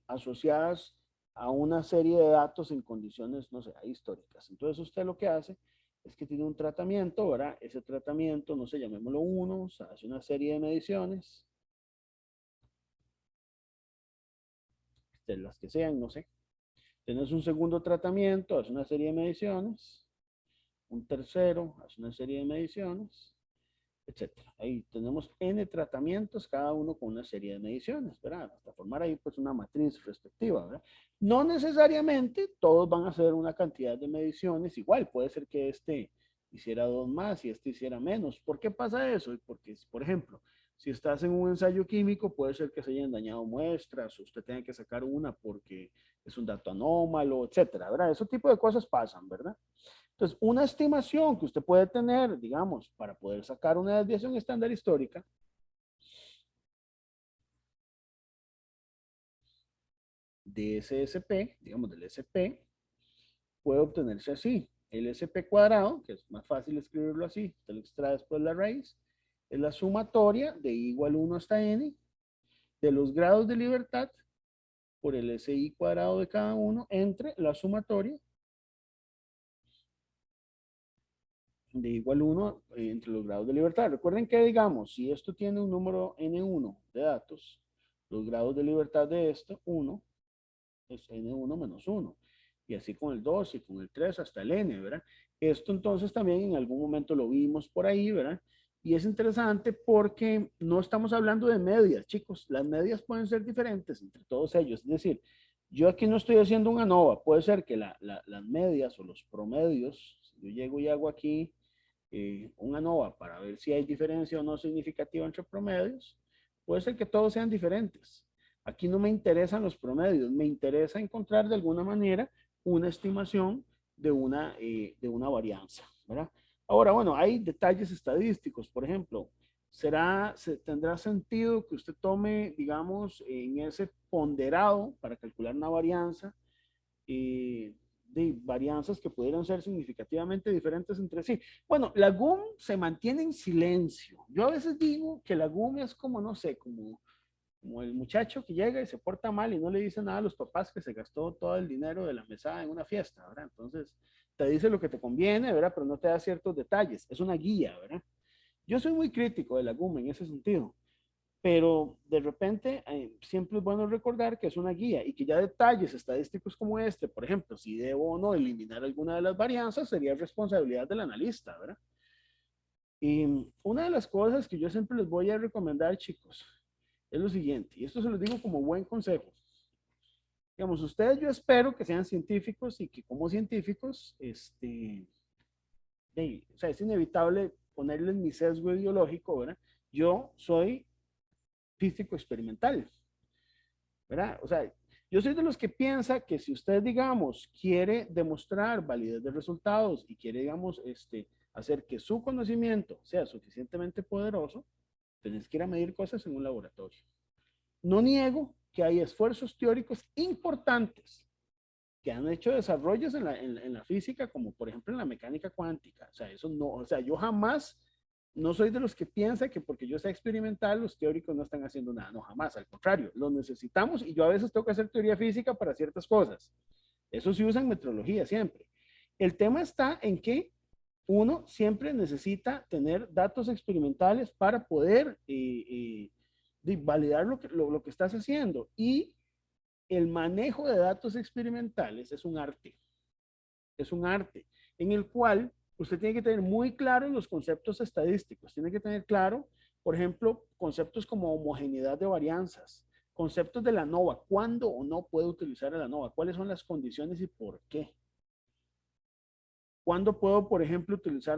Speaker 1: asociadas a una serie de datos en condiciones, no sé, históricas. Entonces usted lo que hace es que tiene un tratamiento, ¿verdad? Ese tratamiento, no sé, llamémoslo uno, o sea, hace una serie de mediciones, de las que sean, no sé. Tienes un segundo tratamiento, hace una serie de mediciones, un tercero, hace una serie de mediciones, etcétera. Ahí tenemos N tratamientos, cada uno con una serie de mediciones, ¿verdad? Hasta formar ahí pues una matriz respectiva, ¿verdad? No necesariamente todos van a hacer una cantidad de mediciones igual, puede ser que este hiciera dos más y este hiciera menos. ¿Por qué pasa eso? Porque, por ejemplo, si estás en un ensayo químico, puede ser que se hayan dañado muestras, o usted tenga que sacar una porque es un dato anómalo, etcétera, ¿verdad? Ese tipo de cosas pasan, ¿verdad? Entonces, una estimación que usted puede tener, digamos, para poder sacar una desviación estándar histórica, de ese SP, digamos del SP, puede obtenerse así. El SP cuadrado, que es más fácil escribirlo así, usted lo extrae después de la raíz, es la sumatoria de I igual 1 hasta N de los grados de libertad por el SI cuadrado de cada uno entre la sumatoria de igual 1 entre los grados de libertad. Recuerden que, digamos, si esto tiene un número N1 de datos, los grados de libertad de esto, 1, es N1 menos 1. Y así con el 2 y con el 3 hasta el N, ¿verdad? Esto entonces también en algún momento lo vimos por ahí, ¿verdad? Y es interesante porque no estamos hablando de medias, chicos. Las medias pueden ser diferentes entre todos ellos. Es decir, yo aquí no estoy haciendo una ANOVA. Puede ser que las medias o los promedios, si yo llego y hago aquí una ANOVA para ver si hay diferencia o no significativa entre promedios, puede ser que todos sean diferentes. Aquí no me interesan los promedios, me interesa encontrar de alguna manera una estimación de una varianza, ¿verdad? Ahora, bueno, hay detalles estadísticos, por ejemplo, tendrá sentido que usted tome, digamos, en ese ponderado para calcular una varianza, de varianzas que pudieran ser significativamente diferentes entre sí. Bueno, la GUM se mantiene en silencio. Yo a veces digo que la GUM es como, no sé, como el muchacho que llega y se porta mal y no le dice nada a los papás que se gastó todo el dinero de la mesada en una fiesta, ¿verdad? Entonces, te dice lo que te conviene, ¿verdad? Pero no te da ciertos detalles. Es una guía, ¿verdad? Yo soy muy crítico de la GUM en ese sentido, pero de repente siempre es bueno recordar que es una guía y que ya detalles estadísticos como este, por ejemplo, si debo o no eliminar alguna de las varianzas, sería responsabilidad del analista, ¿verdad? Y una de las cosas que yo siempre les voy a recomendar, chicos, es lo siguiente, y esto se los digo como buen consejo. Digamos, ustedes yo espero que sean científicos y que como científicos, o sea, es inevitable ponerles mi sesgo ideológico, ¿verdad? Yo soy físico experimental, ¿verdad? O sea, yo soy de los que piensa que si usted, digamos, quiere demostrar validez de resultados y quiere, digamos, hacer que su conocimiento sea suficientemente poderoso, tenés que ir a medir cosas en un laboratorio. No niego que hay esfuerzos teóricos importantes que han hecho desarrollos en la física, como por ejemplo en la mecánica cuántica. O sea, eso no, o sea, yo jamás no soy de los que piensa que porque yo sea experimental, los teóricos no están haciendo nada. No, jamás. Al contrario, lo necesitamos y yo a veces tengo que hacer teoría física para ciertas cosas. Eso sí usa en metrología siempre. El tema está en que uno siempre necesita tener datos experimentales para poder validar lo que estás haciendo. Y el manejo de datos experimentales es un arte en el cual usted tiene que tener muy claro los conceptos estadísticos, tiene que tener claro, por ejemplo, conceptos como homogeneidad de varianzas, conceptos de la ANOVA, cuándo o no puedo utilizar la ANOVA, cuáles son las condiciones y por qué. ¿Cuándo puedo, por ejemplo, utilizar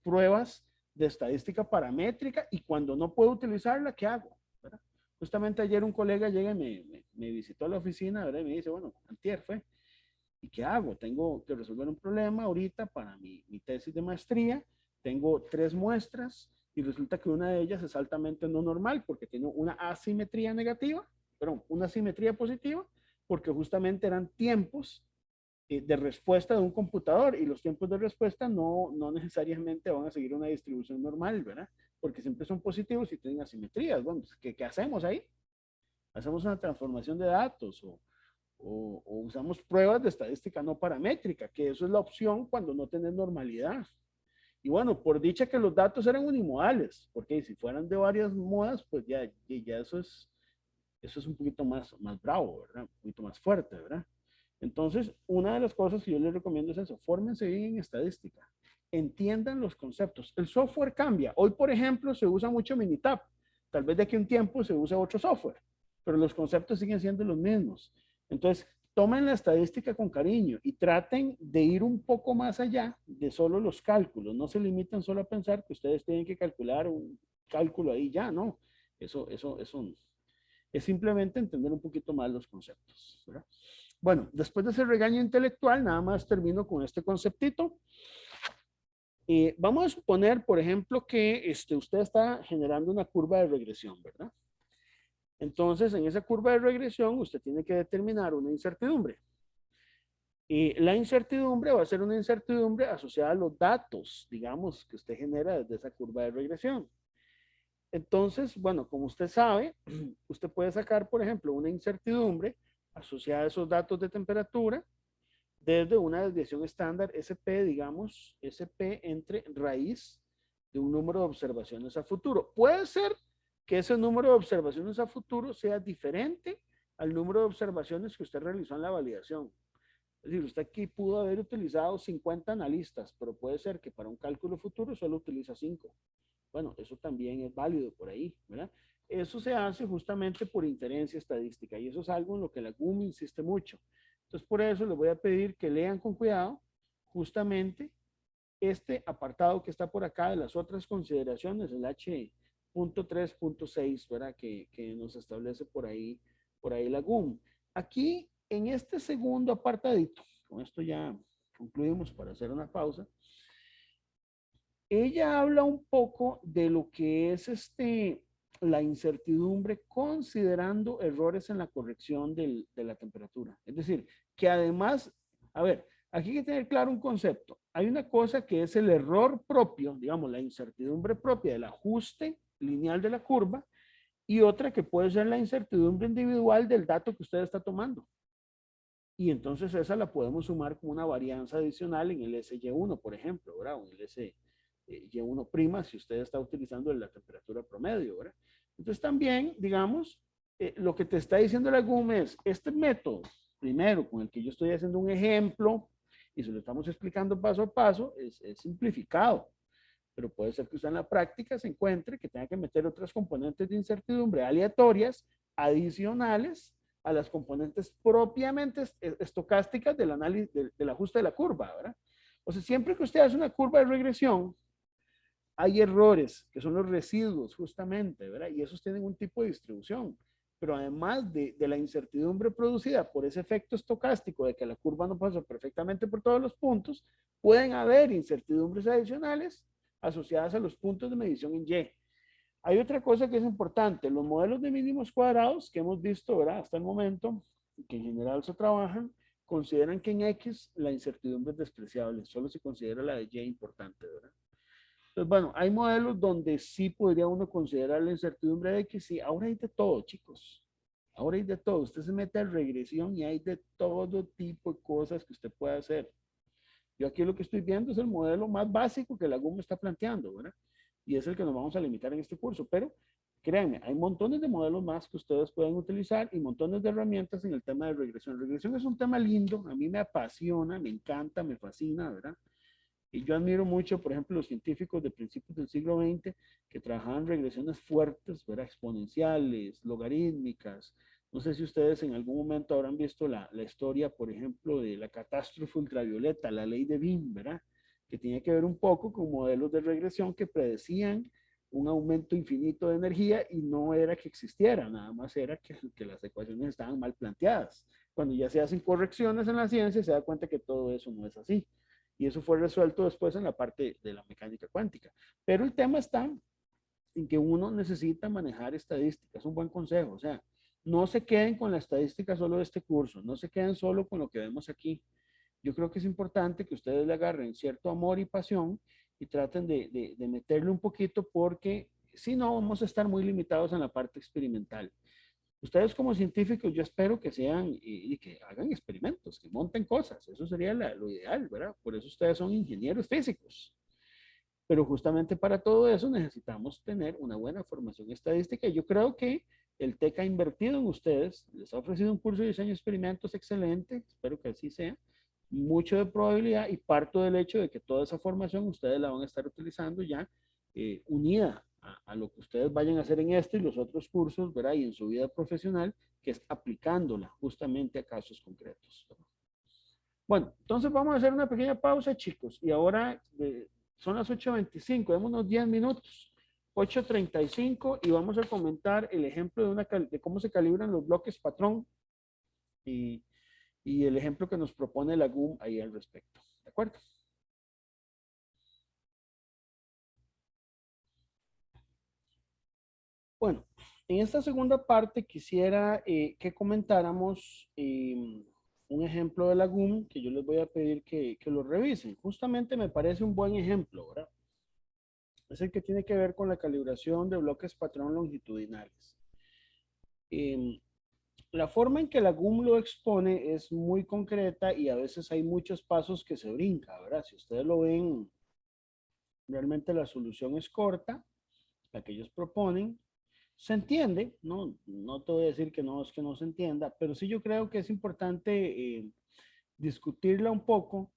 Speaker 1: pruebas de estadística paramétrica y cuando no puedo utilizarla, ¿qué hago? ¿Verdad? Justamente ayer un colega llega y me visitó a la oficina, ¿verdad? Y me dice, bueno, antier fue, ¿Y qué hago? Tengo que resolver un problema ahorita para mi tesis de maestría. Tengo 3 muestras y resulta que una de ellas es altamente no normal porque tiene una asimetría negativa, perdón, una simetría positiva, porque justamente eran tiempos de respuesta de un computador y los tiempos de respuesta no necesariamente van a seguir una distribución normal, ¿verdad? Porque siempre son positivos y tienen asimetrías. Bueno, pues, ¿qué hacemos ahí? ¿Hacemos una transformación de datos o usamos pruebas de estadística no paramétrica? Que eso es la opción cuando no tenés normalidad. Y bueno, por dicha que los datos eran unimodales, porque si fueran de varias modas, pues ya eso es un poquito más bravo, ¿verdad? Un poquito más fuerte, ¿verdad? Entonces, una de las cosas que yo les recomiendo es eso, fórmense bien en estadística, entiendan los conceptos. El software cambia. Hoy, por ejemplo, se usa mucho Minitab. Tal vez de aquí a un tiempo se use otro software, pero los conceptos siguen siendo los mismos. Entonces, tomen la estadística con cariño y traten de ir un poco más allá de solo los cálculos. No se limiten solo a pensar que ustedes tienen que calcular un cálculo ahí ya, no. Eso es simplemente entender un poquito más los conceptos, ¿verdad? Bueno, después de ese regaño intelectual, nada más termino con este conceptito. Vamos a suponer, por ejemplo, que usted está generando una curva de regresión, ¿verdad? Entonces, en esa curva de regresión, usted tiene que determinar una incertidumbre. Y la incertidumbre va a ser una incertidumbre asociada a los datos, digamos, que usted genera desde esa curva de regresión. Entonces, bueno, como usted sabe, usted puede sacar, por ejemplo, una incertidumbre asociada a esos datos de temperatura desde una desviación estándar SP, digamos, SP entre raíz de un número de observaciones a futuro. Puede ser que ese número de observaciones a futuro sea diferente al número de observaciones que usted realizó en la validación. Es decir, usted aquí pudo haber utilizado 50 analistas, pero puede ser que para un cálculo futuro solo utiliza 5. Bueno, eso también es válido por ahí, ¿verdad? Eso se hace justamente por inferencia estadística y eso es algo en lo que la GUM insiste mucho. Entonces, por eso les voy a pedir que lean con cuidado justamente este apartado que está por acá de las otras consideraciones, el H.3.6, ¿verdad? Que nos establece por ahí la GUM. Aquí, en este segundo apartadito, con esto ya concluimos para hacer una pausa, ella habla un poco de lo que es la incertidumbre considerando errores en la corrección de la temperatura. Es decir, que además, a ver, aquí hay que tener claro un concepto. Hay una cosa que es el error propio, digamos, la incertidumbre propia del ajuste lineal de la curva, y otra que puede ser la incertidumbre individual del dato que usted está tomando. Y entonces esa la podemos sumar como una varianza adicional en el SY1, por ejemplo, ¿verdad? O en el SY1', si usted está utilizando la temperatura promedio, ¿verdad? Entonces también, digamos, lo que te está diciendo la GUM es, este método, primero, con el que yo estoy haciendo un ejemplo y se lo estamos explicando paso a paso, es simplificado. Pero puede ser que usted en la práctica se encuentre que tenga que meter otras componentes de incertidumbre aleatorias, adicionales a las componentes propiamente estocásticas del análisis, del ajuste de la curva, ¿verdad? O sea, siempre que usted hace una curva de regresión, hay errores, que son los residuos, justamente, ¿verdad? Y esos tienen un tipo de distribución. Pero además de la incertidumbre producida por ese efecto estocástico de que la curva no pasa perfectamente por todos los puntos, pueden haber incertidumbres adicionales asociadas a los puntos de medición en Y. Hay otra cosa que es importante, los modelos de mínimos cuadrados que hemos visto, ¿verdad? Hasta el momento, que en general se trabajan, consideran que en X la incertidumbre es despreciable, solo se considera la de Y importante, ¿verdad? Entonces, bueno, hay modelos donde sí podría uno considerar la incertidumbre de X, sí, ahora hay de todo, chicos. Ahora hay de todo. Usted se mete a regresión y hay de todo tipo de cosas que usted puede hacer. Yo aquí lo que estoy viendo es el modelo más básico que la GUM está planteando, ¿verdad? Y es el que nos vamos a limitar en este curso. Pero créanme, hay montones de modelos más que ustedes pueden utilizar y montones de herramientas en el tema de regresión. Regresión es un tema lindo, a mí me apasiona, me encanta, me fascina, ¿verdad? Y yo admiro mucho, por ejemplo, los científicos de principios del siglo XX que trabajaban regresiones fuertes, ¿verdad? Exponenciales, logarítmicas. No sé si ustedes en algún momento habrán visto la historia, por ejemplo, de la catástrofe ultravioleta, la ley de Beam, ¿verdad? Que tenía que ver un poco con modelos de regresión que predecían un aumento infinito de energía y no era que existiera, nada más era que las ecuaciones estaban mal planteadas. Cuando ya se hacen correcciones en la ciencia, se da cuenta que todo eso no es así. Y eso fue resuelto después en la parte de la mecánica cuántica. Pero el tema está en que uno necesita manejar estadísticas, es un buen consejo. O sea, no se queden con la estadística solo de este curso, no se queden solo con lo que vemos aquí. Yo creo que es importante que ustedes le agarren cierto amor y pasión y traten de meterle un poquito porque si no vamos a estar muy limitados en la parte experimental. Ustedes como científicos yo espero que sean y que hagan experimentos, que monten cosas, eso sería lo ideal, ¿verdad? Por eso ustedes son ingenieros físicos. Pero justamente para todo eso necesitamos tener una buena formación estadística y yo creo que el TEC ha invertido en ustedes, les ha ofrecido un curso de diseño de experimentos excelente, espero que así sea, mucho de probabilidad y parto del hecho de que toda esa formación ustedes la van a estar utilizando ya unida a lo que ustedes vayan a hacer en este y los otros cursos, ¿verdad? Y en su vida profesional, que es aplicándola justamente a casos concretos. Bueno, entonces vamos a hacer una pequeña pausa, chicos, y ahora son las 8:25, démonos 10 minutos. 8:35 y vamos a comentar el ejemplo de cómo se calibran los bloques patrón y, y el ejemplo que nos propone la GUM ahí al respecto. ¿De acuerdo? Bueno, en esta segunda parte quisiera que comentáramos un ejemplo de la GUM que yo les voy a pedir que lo revisen. Justamente me parece un buen ejemplo, ¿verdad? Es el que tiene que ver con la calibración de bloques patrón longitudinales. Eh, la forma en que la GUM lo expone es muy concreta y a veces hay muchos pasos que se brinca, ¿verdad? Si ustedes lo ven, realmente la solución es corta, la que ellos proponen. Se entiende, no te voy a decir que no es que no se entienda, pero sí yo creo que es importante discutirla un poco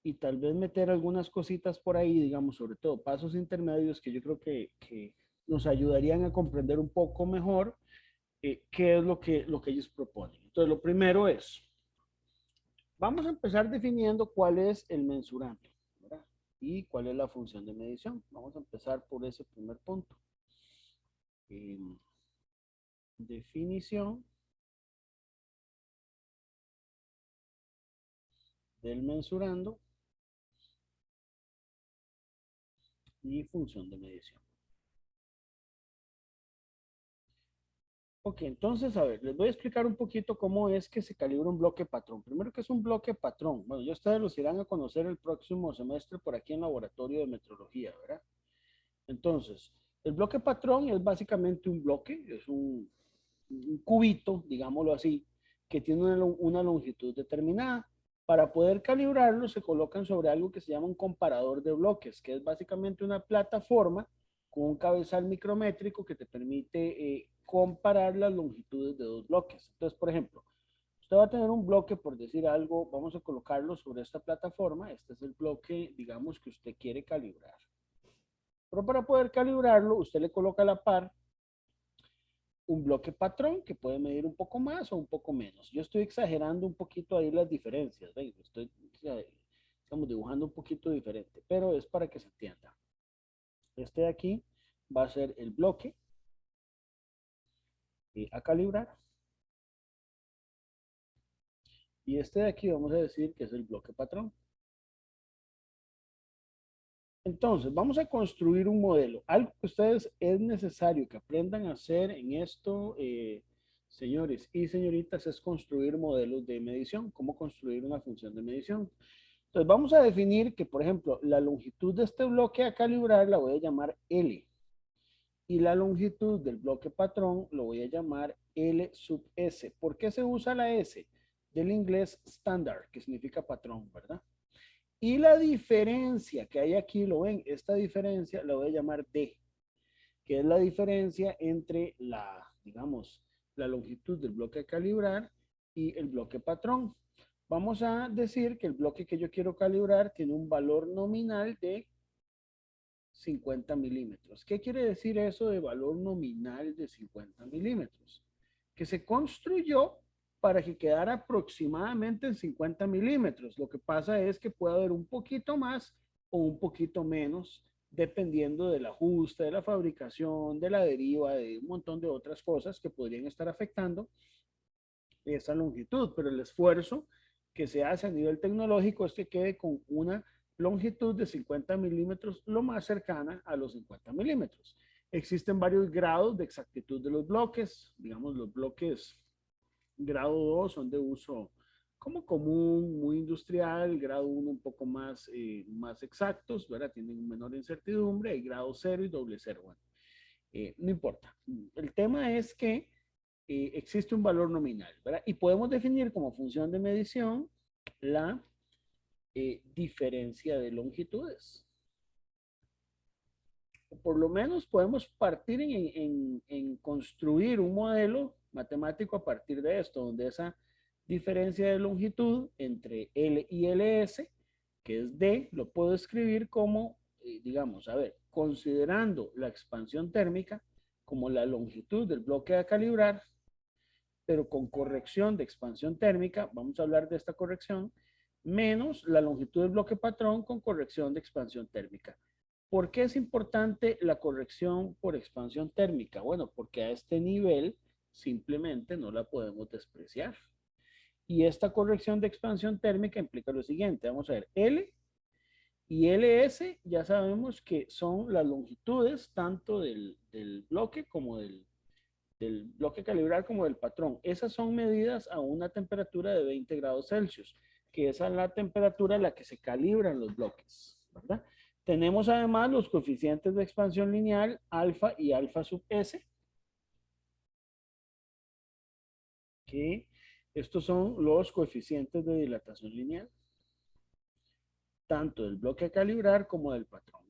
Speaker 1: y tal vez meter algunas cositas por ahí, digamos, sobre todo pasos intermedios que yo creo que nos ayudarían a comprender un poco mejor qué es lo que ellos proponen. Entonces, lo primero es, vamos a empezar definiendo cuál es el mensurante, ¿verdad? Y cuál es la función de medición. Vamos a empezar por ese primer punto. Definición del mensurando y función de medición. Ok, entonces, a ver, les voy a explicar un poquito cómo es que se calibra un bloque patrón. Primero, ¿qué es un bloque patrón? Bueno, ya ustedes los irán a conocer el próximo semestre por aquí en laboratorio de metrología, ¿verdad? Entonces, el bloque patrón es básicamente un bloque, es un cubito, digámoslo así, que tiene una longitud determinada. Para poder calibrarlo, se colocan sobre algo que se llama un comparador de bloques, que es básicamente una plataforma con un cabezal micrométrico que te permite comparar las longitudes de dos bloques. Entonces, por ejemplo, usted va a tener un bloque, por decir algo, vamos a colocarlo sobre esta plataforma. Este es el bloque, digamos, que usted quiere calibrar. Pero para poder calibrarlo, usted le coloca a la par un bloque patrón que puede medir un poco más o un poco menos. Yo estoy exagerando un poquito ahí las diferencias, ¿ven? Estamos dibujando un poquito diferente, pero es para que se entienda. Este de aquí va a ser el bloque a calibrar. Y este de aquí vamos a decir que es el bloque patrón. Entonces, vamos a construir un modelo. Algo que ustedes es necesario que aprendan a hacer en esto, señores y señoritas, es construir modelos de medición. ¿Cómo construir una función de medición? Entonces, vamos a definir que, por ejemplo, la longitud de este bloque a calibrar la voy a llamar L. Y la longitud del bloque patrón lo voy a llamar L sub S. ¿Por qué se usa la S? Del inglés standard, que significa patrón, ¿verdad? Y la diferencia que hay aquí, lo ven, esta diferencia la voy a llamar D, que es la diferencia entre digamos, la longitud del bloque a calibrar y el bloque patrón. Vamos a decir que el bloque que yo quiero calibrar tiene un valor nominal de 50 milímetros. ¿Qué quiere decir eso de valor nominal de 50 milímetros? Que se construyó para que quedara aproximadamente en 50 milímetros. Lo que pasa es que puede haber un poquito más o un poquito menos dependiendo del ajuste, de la fabricación, de la deriva, de un montón de otras cosas que podrían estar afectando esa longitud, pero el esfuerzo que se hace a nivel tecnológico es que quede con una longitud de 50 milímetros lo más cercana a los 50 milímetros. Existen varios grados de exactitud de los bloques, digamos los bloques grado 2 son de uso como común, muy industrial, grado 1 un poco más, más exactos, ¿verdad? Tienen menor incertidumbre, y grado 0 y doble 0. Bueno, no importa. El tema es que existe un valor nominal, ¿verdad? Y podemos definir como función de medición la diferencia de longitudes. Por lo menos podemos partir en construir un modelo matemático a partir de esto, donde esa diferencia de longitud entre L y LS, que es D, lo puedo escribir como, digamos, a ver, considerando la expansión térmica como la longitud del bloque a calibrar, pero con corrección de expansión térmica, vamos a hablar de esta corrección, menos la longitud del bloque patrón con corrección de expansión térmica. ¿Por qué es importante la corrección por expansión térmica? Bueno, porque a este nivel simplemente no la podemos despreciar. Y esta corrección de expansión térmica implica lo siguiente. Vamos a ver, L y LS ya sabemos que son las longitudes tanto del bloque como del bloque calibrar como del patrón. Esas son medidas a una temperatura de 20 grados Celsius, que esa es la temperatura a la que se calibran los bloques, ¿verdad? Tenemos además los coeficientes de expansión lineal, alfa y alfa sub S, que estos son los coeficientes de dilatación lineal, tanto del bloque a calibrar como del patrón.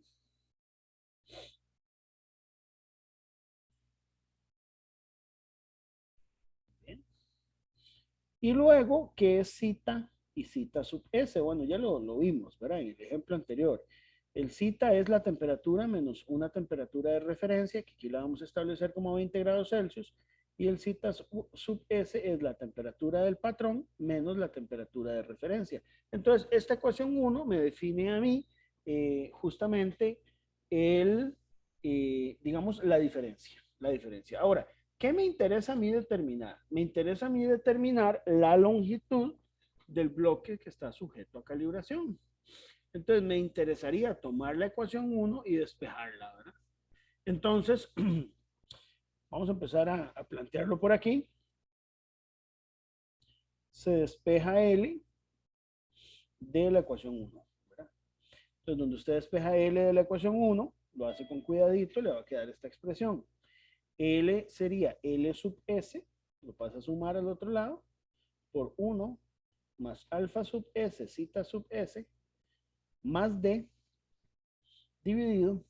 Speaker 1: Bien. Y luego, ¿qué es zeta y zeta sub S? Bueno, ya lo vimos, ¿verdad? En el ejemplo anterior. El zeta es la temperatura menos una temperatura de referencia, que aquí la vamos a establecer como 20 grados Celsius, y el zeta sub S es la temperatura del patrón menos la temperatura de referencia. Entonces, esta ecuación 1 me define a mí justamente digamos, la diferencia. La diferencia. Ahora, ¿qué me interesa a mí determinar? Me interesa a mí determinar la longitud del bloque que está sujeto a calibración. Entonces me interesaría tomar la ecuación 1 y despejarla, ¿verdad? Entonces, vamos a empezar a plantearlo por aquí. Se despeja L de la ecuación 1, ¿verdad? Entonces, donde usted despeja L de la ecuación 1, lo hace con cuidadito, le va a quedar esta expresión. L sería L sub S, lo pasa a sumar al otro lado, por 1 más alfa sub S, zeta sub S, más D, dividido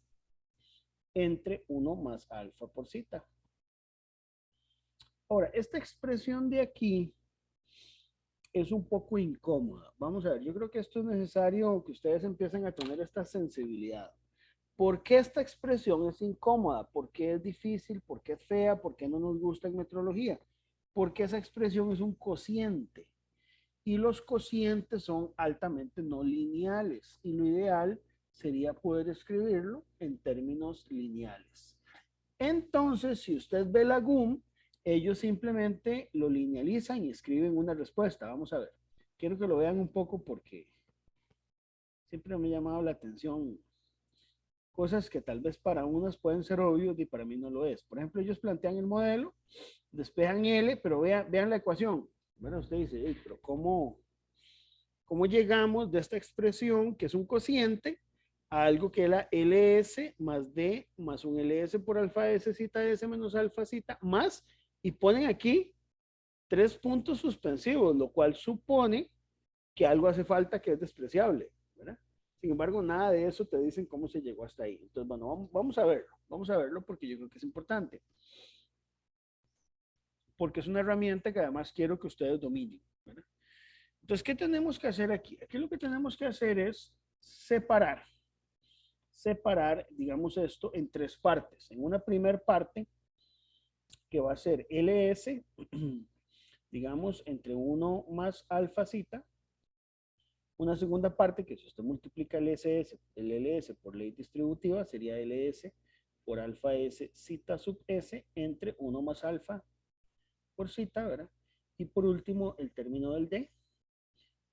Speaker 1: entre 1 más alfa por zeta. Ahora, esta expresión de aquí es un poco incómoda. Vamos a ver, yo creo que esto es necesario que ustedes empiecen a tener esta sensibilidad. ¿Por qué esta expresión es incómoda? ¿Por qué es difícil? ¿Por qué es fea? ¿Por qué no nos gusta en metrología? Porque esa expresión es un cociente. Y los cocientes son altamente no lineales. Y lo ideal sería poder escribirlo en términos lineales. Entonces, si usted ve la GUM, ellos simplemente lo linealizan y escriben una respuesta. Vamos a ver. Quiero que lo vean un poco porque siempre me ha llamado la atención cosas que tal vez para unos pueden ser obvios y para mí no lo es. Por ejemplo, ellos plantean el modelo, despejan L, pero vean la ecuación. Bueno, usted dice, hey, pero ¿cómo llegamos de esta expresión, que es un cociente, a algo que es la LS más D más un LS por alfa S zeta S menos alfa zeta más, y ponen aquí 3 puntos suspensivos, lo cual supone que algo hace falta que es despreciable, ¿verdad? Sin embargo, nada de eso te dicen cómo se llegó hasta ahí. Entonces, bueno, vamos a verlo porque yo creo que es importante. Porque es una herramienta que además quiero que ustedes dominen, ¿verdad? Entonces, ¿qué tenemos que hacer aquí? Aquí lo que tenemos que hacer es separar, digamos esto, en 3 partes. En una primera parte, que va a ser LS, digamos, entre 1 más alfa zeta, una segunda parte que si usted multiplica el LS por ley distributiva sería LS por alfa S zeta sub S entre 1 más alfa por zeta, ¿verdad? Y por último el término del D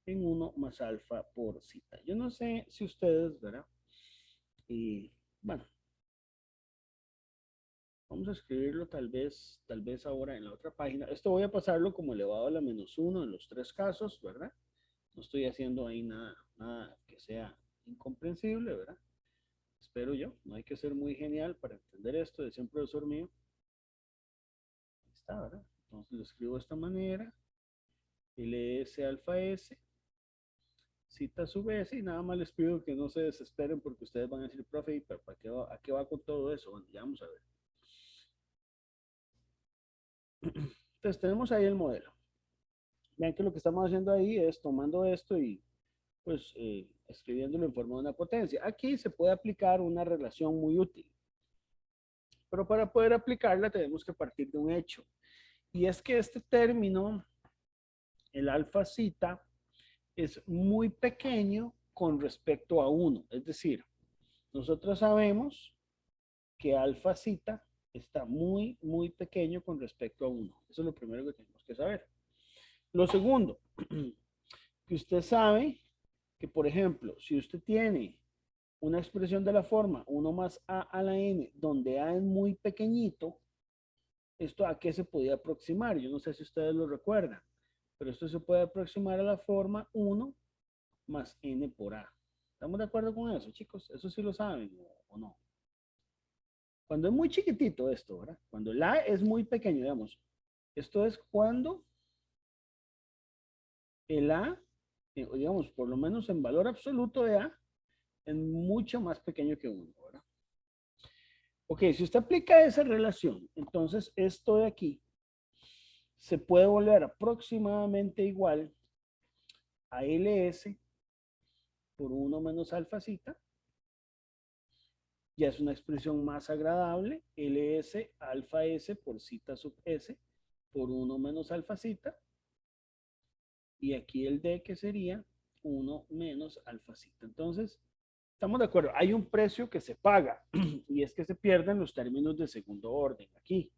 Speaker 1: en 1 más alfa por zeta. Yo no sé si ustedes, ¿verdad? Y bueno, vamos a escribirlo tal vez ahora en la otra página. Esto voy a pasarlo como elevado a la -1 en los 3 casos, ¿verdad? No estoy haciendo ahí nada que sea incomprensible, ¿verdad? Espero yo. No hay que ser muy genial para entender esto, decía un profesor mío. Ahí está, ¿verdad? Entonces lo escribo de esta manera. LS alfa S, zeta sub S, y nada más les pido que no se desesperen porque ustedes van a decir, profe, pero ¿a qué va con todo eso? Bueno, ya vamos a ver. Entonces tenemos ahí el modelo. Vean que lo que estamos haciendo ahí es tomando esto y pues escribiéndolo en forma de una potencia. Aquí se puede aplicar una relación muy útil, pero para poder aplicarla tenemos que partir de un hecho. Y es que este término, el alfa zeta, es muy pequeño con respecto a 1. Es decir, nosotros sabemos que alfa zeta está muy pequeño con respecto a 1. Eso es lo primero que tenemos que saber. Lo segundo, que usted sabe que, por ejemplo, si usted tiene una expresión de la forma 1 más a a la n, donde a es muy pequeñito, ¿esto a qué se podía aproximar? Yo no sé si ustedes lo recuerdan, pero esto se puede aproximar a la forma 1 más n por a. ¿Estamos de acuerdo con eso, chicos? Eso sí lo saben o no. Cuando es muy chiquitito esto, ¿verdad? Cuando el a es muy pequeño, digamos. Esto es cuando el a, digamos, por lo menos en valor absoluto de a, es mucho más pequeño que 1, ¿verdad? Ok, si usted aplica esa relación, entonces esto de aquí se puede volver aproximadamente igual a LS por 1 menos alfa zeta. Ya es una expresión más agradable. LS alfa S por zeta sub S por 1 menos alfa zeta. Y aquí el D que sería 1 menos alfa zeta. Entonces, estamos de acuerdo. Hay un precio que se paga y es que se pierden los términos de segundo orden aquí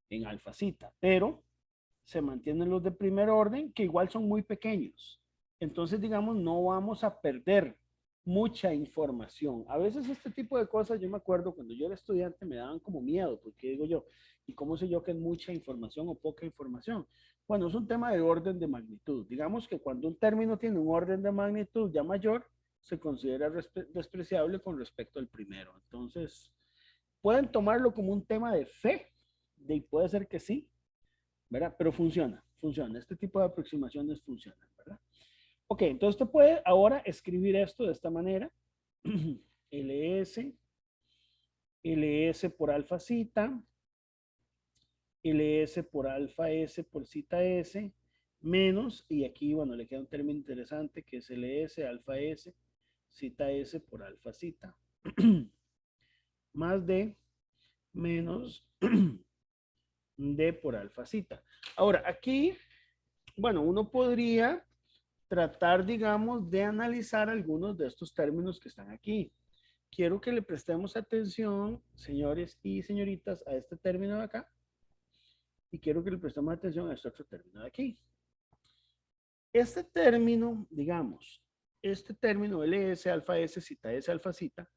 Speaker 1: en alfa zeta. Pero se mantienen los de primer orden, que igual son muy pequeños. Entonces, digamos, no vamos a perder mucha información. A veces este tipo de cosas, yo me acuerdo cuando yo era estudiante, me daban como miedo, porque digo yo, ¿y cómo sé yo que es mucha información o poca información? Bueno, es un tema de orden de magnitud. Digamos que cuando un término tiene un orden de magnitud ya mayor, se considera despreciable con respecto al primero. Entonces, pueden tomarlo como un tema de fe, y puede ser que sí, ¿verdad? Pero funciona. Este tipo de aproximaciones funcionan, ¿verdad? Ok, entonces usted puede ahora escribir esto de esta manera. LS por alfa zeta, LS por alfa S por zeta S, menos, y aquí, bueno, le queda un término interesante que es LS alfa S, zeta S por alfa zeta, más D, menos D por alfa zeta. Ahora, aquí, bueno, uno podría tratar, digamos, de analizar algunos de estos términos que están aquí. Quiero que le prestemos atención, señores y señoritas, a este término de acá. Y quiero que le prestemos atención a este otro término de aquí. Este término, digamos, este término LS alfa S, zeta S alfa zeta,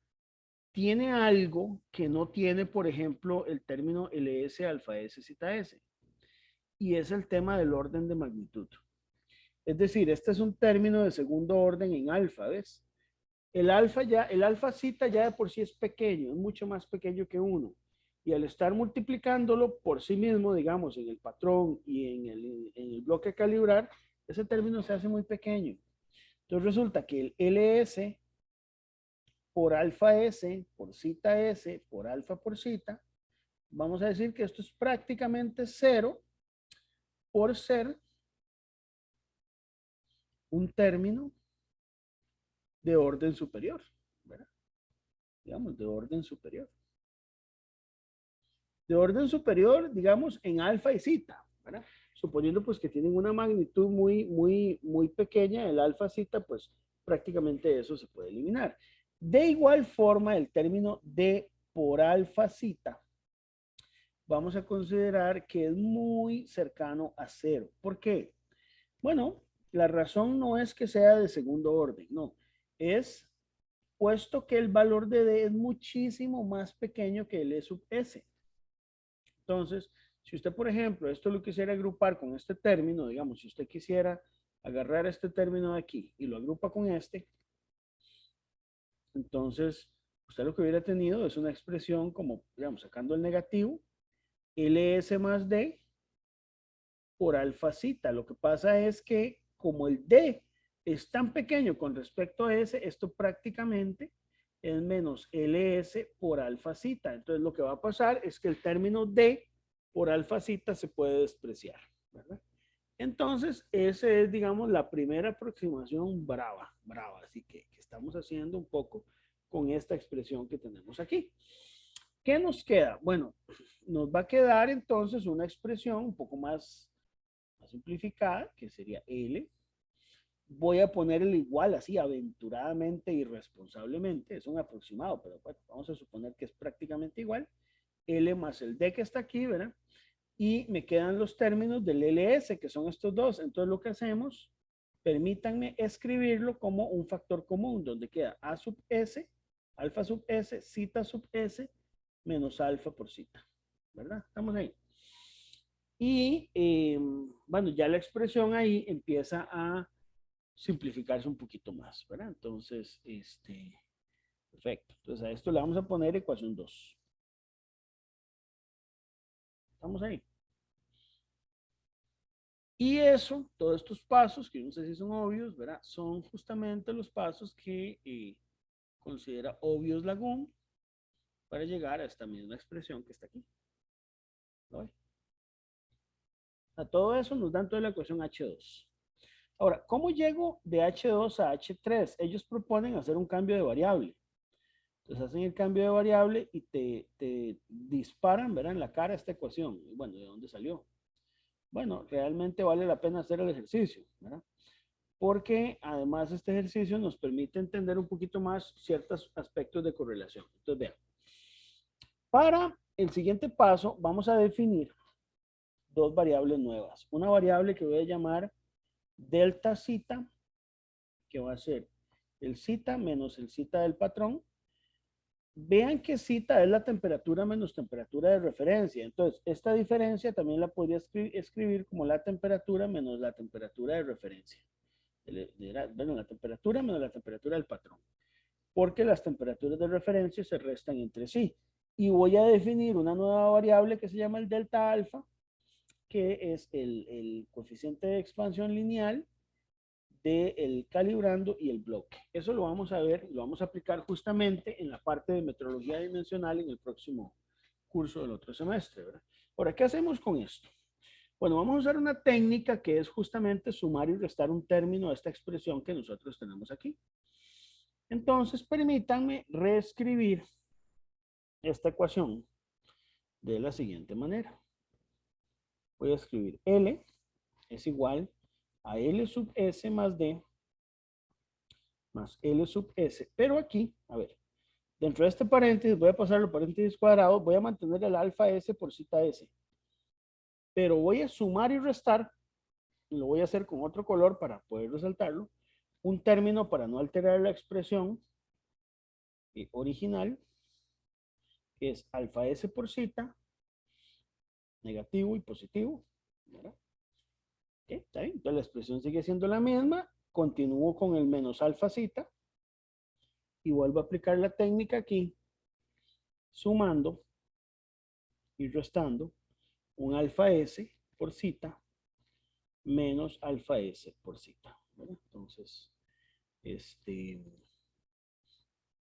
Speaker 1: tiene algo que no tiene, por ejemplo, el término LS alfa S, zeta S. Y es el tema del orden de magnitud. Es decir, este es un término de segundo orden en alfa, ¿ves? El alfa zeta ya de por sí es pequeño, es mucho más pequeño que 1. Y al estar multiplicándolo por sí mismo, digamos, en el patrón y en el bloque a calibrar, ese término se hace muy pequeño. Entonces resulta que el LS por alfa S, por zeta S, por alfa por zeta, vamos a decir que esto es prácticamente 0 por ser un término de orden superior, ¿verdad? Digamos, de orden superior. De orden superior, digamos, en alfa y zeta, ¿verdad? Suponiendo pues que tienen una magnitud muy pequeña, el alfa zeta pues prácticamente eso se puede eliminar. De igual forma, el término D por alfa cita, vamos a considerar que es muy cercano a cero. ¿Por qué? Bueno, la razón no es que sea de segundo orden, no. Es puesto que el valor de D es muchísimo más pequeño que el E sub S. Entonces, si usted, por ejemplo, esto lo quisiera agrupar con este término, digamos, si usted quisiera agarrar este término de aquí y lo agrupa con este, entonces usted lo que hubiera tenido es una expresión como, digamos, sacando el negativo, LS más D por alfa cita. Lo que pasa es que como el D es tan pequeño con respecto a S, esto prácticamente es menos LS por alfa cita. Entonces lo que va a pasar es que el término D por alfa cita se puede despreciar, ¿verdad? Entonces, esa es, digamos, la primera aproximación brava, brava. Así que estamos haciendo un poco con esta expresión que tenemos aquí. ¿Qué nos queda? Bueno, nos va a quedar entonces una expresión un poco más simplificada, que sería L. Voy a poner el igual así, aventuradamente y responsablemente. Es un aproximado, pero bueno, vamos a suponer que es prácticamente igual. L más el D que está aquí, ¿verdad? Y me quedan los términos del LS, que son estos dos. Entonces lo que hacemos, permítanme escribirlo como un factor común, donde queda A sub S, alfa sub S, cita sub S, menos alfa por cita. ¿Verdad? Estamos ahí. Y bueno, ya la expresión ahí empieza a simplificarse un poquito más, ¿verdad? Entonces, perfecto. Entonces a esto le vamos a poner ecuación 2. Estamos ahí. Y eso, todos estos pasos, que yo no sé si son obvios, ¿verdad? Son justamente los pasos que considera obvios Lagún para llegar a esta misma expresión que está aquí. ¿No? A todo eso nos dan toda la ecuación H2. Ahora, ¿cómo llego de H2 a H3? Ellos proponen hacer un cambio de variable. Entonces hacen el cambio de variable y te disparan, ¿verdad? En la cara esta ecuación. Bueno, ¿de dónde salió? Bueno, realmente vale la pena hacer el ejercicio, ¿verdad? Porque además este ejercicio nos permite entender un poquito más ciertos aspectos de correlación. Entonces, vean, para el siguiente paso vamos a definir dos variables nuevas. Una variable que voy a llamar delta cita, que va a ser el cita menos el cita del patrón. Vean que cita es la temperatura menos temperatura de referencia. Entonces, esta diferencia también la podría escribir como la temperatura menos la temperatura de referencia. Bueno, la temperatura menos la temperatura del patrón. Porque las temperaturas de referencia se restan entre sí. Y voy a definir una nueva variable que se llama el delta alfa, que es el coeficiente de expansión lineal del calibrando y el bloque. Eso lo vamos a ver, lo vamos a aplicar justamente en la parte de metrología dimensional en el próximo curso del otro semestre, ¿verdad? Ahora, ¿qué hacemos con esto? Bueno, vamos a usar una técnica que es justamente sumar y restar un término a esta expresión que nosotros tenemos aquí. Entonces, permítanme reescribir esta ecuación de la siguiente manera. Voy a escribir L es igual a L sub S más D más L sub S. Pero aquí, a ver, dentro de este paréntesis voy a pasar los paréntesis cuadrados, voy a mantener el alfa S por cita S. Pero voy a sumar y restar, y lo voy a hacer con otro color para poder resaltarlo, un término para no alterar la expresión original, que es alfa S por cita, negativo y positivo, ¿verdad? ¿Está bien? Entonces la expresión sigue siendo la misma, continúo con el menos alfa cita, y vuelvo a aplicar la técnica aquí, sumando y restando un alfa S por cita menos alfa S por cita, ¿verdad? Entonces,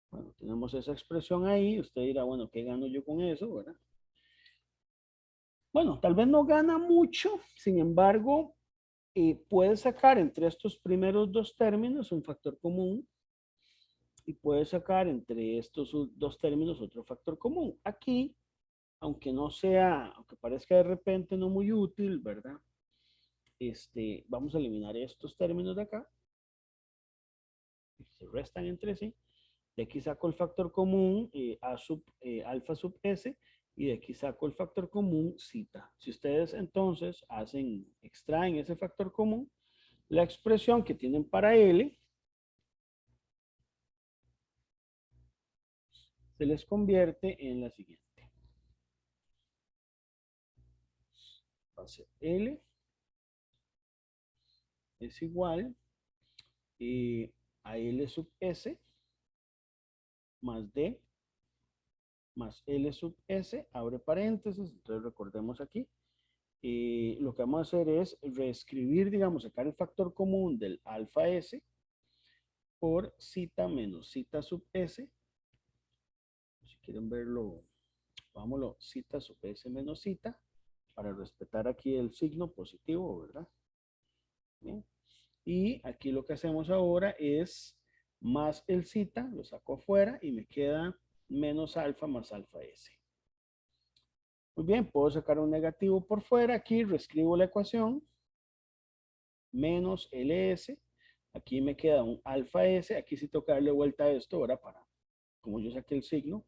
Speaker 1: bueno, tenemos esa expresión ahí. Usted dirá, bueno, ¿qué gano yo con eso, verdad? Bueno, tal vez no gana mucho, sin embargo, puede sacar entre estos primeros dos términos un factor común y puede sacar entre estos dos términos otro factor común. Aquí, aunque no sea, aunque parezca de repente no muy útil, ¿verdad? Vamos a eliminar estos términos de acá se restan entre sí. De aquí saco el factor común alfa sub s y de aquí saco el factor común zeta. Si ustedes entonces extraen ese factor común, la expresión que tienen para L se les convierte en la siguiente. Va a ser L es igual a L sub S más D más L sub S, abre paréntesis, entonces recordemos aquí, lo que vamos a hacer es reescribir, digamos, sacar el factor común del alfa S por zeta menos zeta sub S. Si quieren verlo, vámonos, zeta sub S menos zeta, para respetar aquí el signo positivo, ¿verdad? Bien. Y aquí lo que hacemos ahora es más el zeta, lo saco afuera y me queda menos alfa más alfa S. Muy bien, puedo sacar un negativo por fuera. Aquí reescribo la ecuación. Menos LS. Aquí me queda un alfa S. Aquí sí toca darle vuelta a esto, ahora como yo saqué el signo.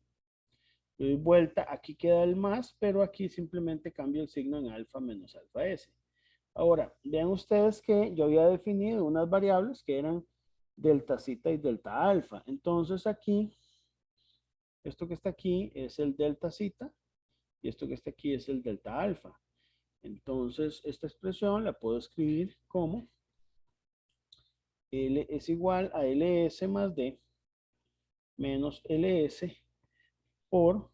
Speaker 1: Le doy vuelta. Aquí queda el más, pero aquí simplemente cambio el signo en alfa menos alfa S. Ahora, vean ustedes que yo había definido unas variables que eran delta zeta y delta alfa. Entonces aquí, esto que está aquí es el delta zeta y esto que está aquí es el delta alfa. Entonces, esta expresión la puedo escribir como L es igual a LS más D menos LS por,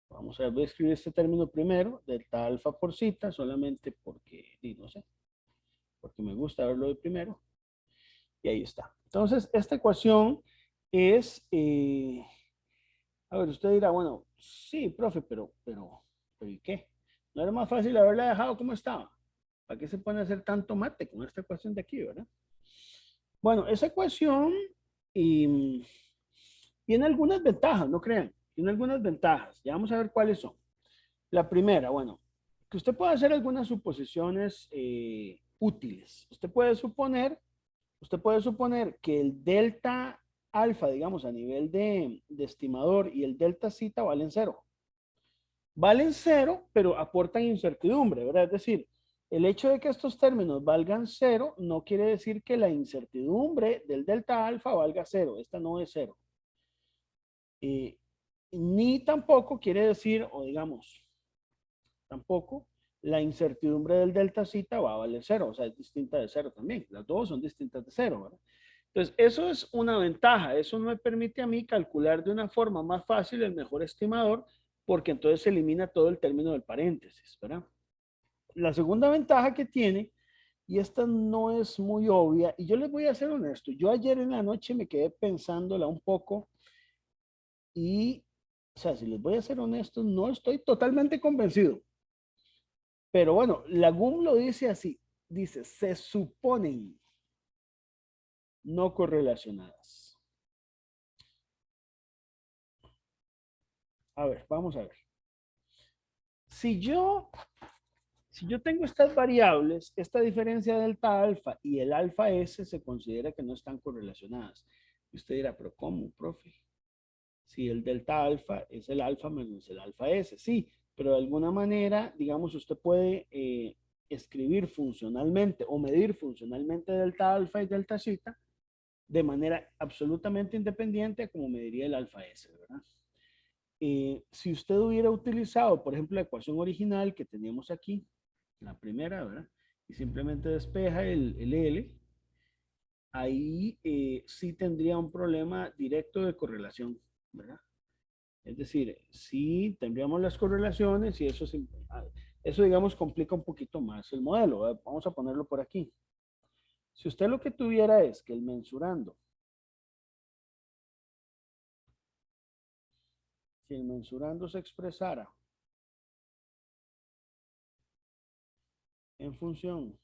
Speaker 1: vamos a ver, voy a escribir este término primero, delta alfa por zeta, solamente porque, no sé, porque me gusta verlo de primero. Y ahí está. Entonces, esta ecuación es, a ver, usted dirá, bueno, sí, profe, pero ¿y qué? ¿No era más fácil haberla dejado como estaba? ¿Para qué se pone a hacer tanto mate con esta ecuación de aquí, verdad? Bueno, esa ecuación tiene algunas ventajas, no crean, tiene algunas ventajas. Ya vamos a ver cuáles son. La primera, bueno, que usted puede hacer algunas suposiciones útiles. Usted puede suponer que el delta alfa, digamos, a nivel de estimador y el delta zeta valen cero. Valen cero, pero aportan incertidumbre, ¿verdad? Es decir, el hecho de que estos términos valgan cero no quiere decir que la incertidumbre del delta alfa valga cero. Esta no es cero. Ni tampoco quiere decir, o digamos, tampoco la incertidumbre del delta zeta va a valer cero, o sea, es distinta de cero también. Las dos son distintas de cero, ¿verdad? Entonces, eso es una ventaja. Eso me permite a mí calcular de una forma más fácil el mejor estimador, porque entonces se elimina todo el término del paréntesis, ¿verdad? La segunda ventaja que tiene, y esta no es muy obvia, y yo les voy a ser honesto, yo ayer en la noche me quedé pensándola un poco y, o sea, si les voy a ser honesto, no estoy totalmente convencido. Pero bueno, la GUM lo dice así, dice, se suponen no correlacionadas. A ver, vamos a ver. Si yo tengo estas variables, esta diferencia delta alfa y el alfa S se considera que no están correlacionadas. Y usted dirá, pero ¿cómo, profe? Si el delta alfa es el alfa menos el alfa S, sí, pero de alguna manera, digamos, usted puede escribir funcionalmente o medir funcionalmente delta alfa y delta zeta de manera absolutamente independiente como mediría el alfa S, ¿verdad? Si usted hubiera utilizado, por ejemplo, la ecuación original que teníamos aquí, la primera, ¿verdad? Y simplemente despeja el L, ahí sí tendría un problema directo de correlación, ¿verdad? Es decir, sí tendríamos las correlaciones y eso digamos, complica un poquito más el modelo, ¿verdad? Vamos a ponerlo por aquí. Si usted lo que tuviera es que el mensurando, si el mensurando se expresara en función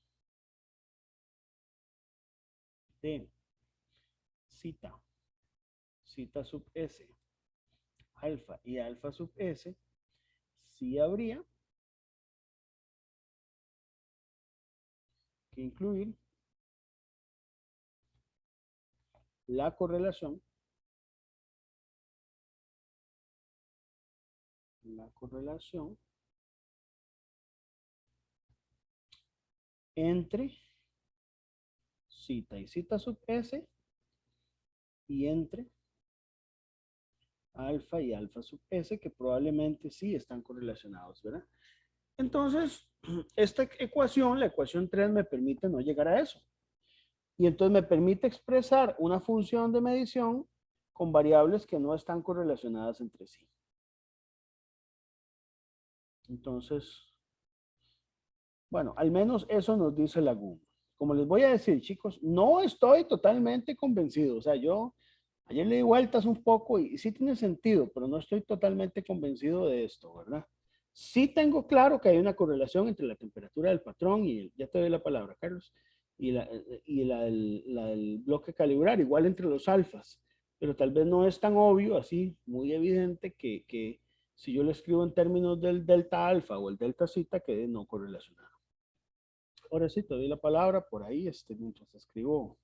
Speaker 1: de zeta, zeta sub s, alfa y alfa sub s, sí habría que incluir la correlación entre cita y cita sub S y entre alfa y alfa sub S, que probablemente sí están correlacionados, ¿verdad? Entonces, esta ecuación, la ecuación 3, me permite no llegar a eso. Y entonces me permite expresar una función de medición con variables que no están correlacionadas entre sí. Entonces, bueno, al menos eso nos dice la GUM. Como les voy a decir, chicos, no estoy totalmente convencido. O sea, yo ayer le di vueltas un poco y sí tiene sentido, pero no estoy totalmente convencido de esto, ¿verdad? Sí tengo claro que hay una correlación entre la temperatura del patrón y, ya te doy la palabra, Carlos, y la del bloque calibrar, igual entre los alfas, pero tal vez no es tan obvio, así, muy evidente que si yo lo escribo en términos del delta alfa o el delta zeta, quede no correlacionado. Ahora sí, te doy la palabra por ahí, mientras escribo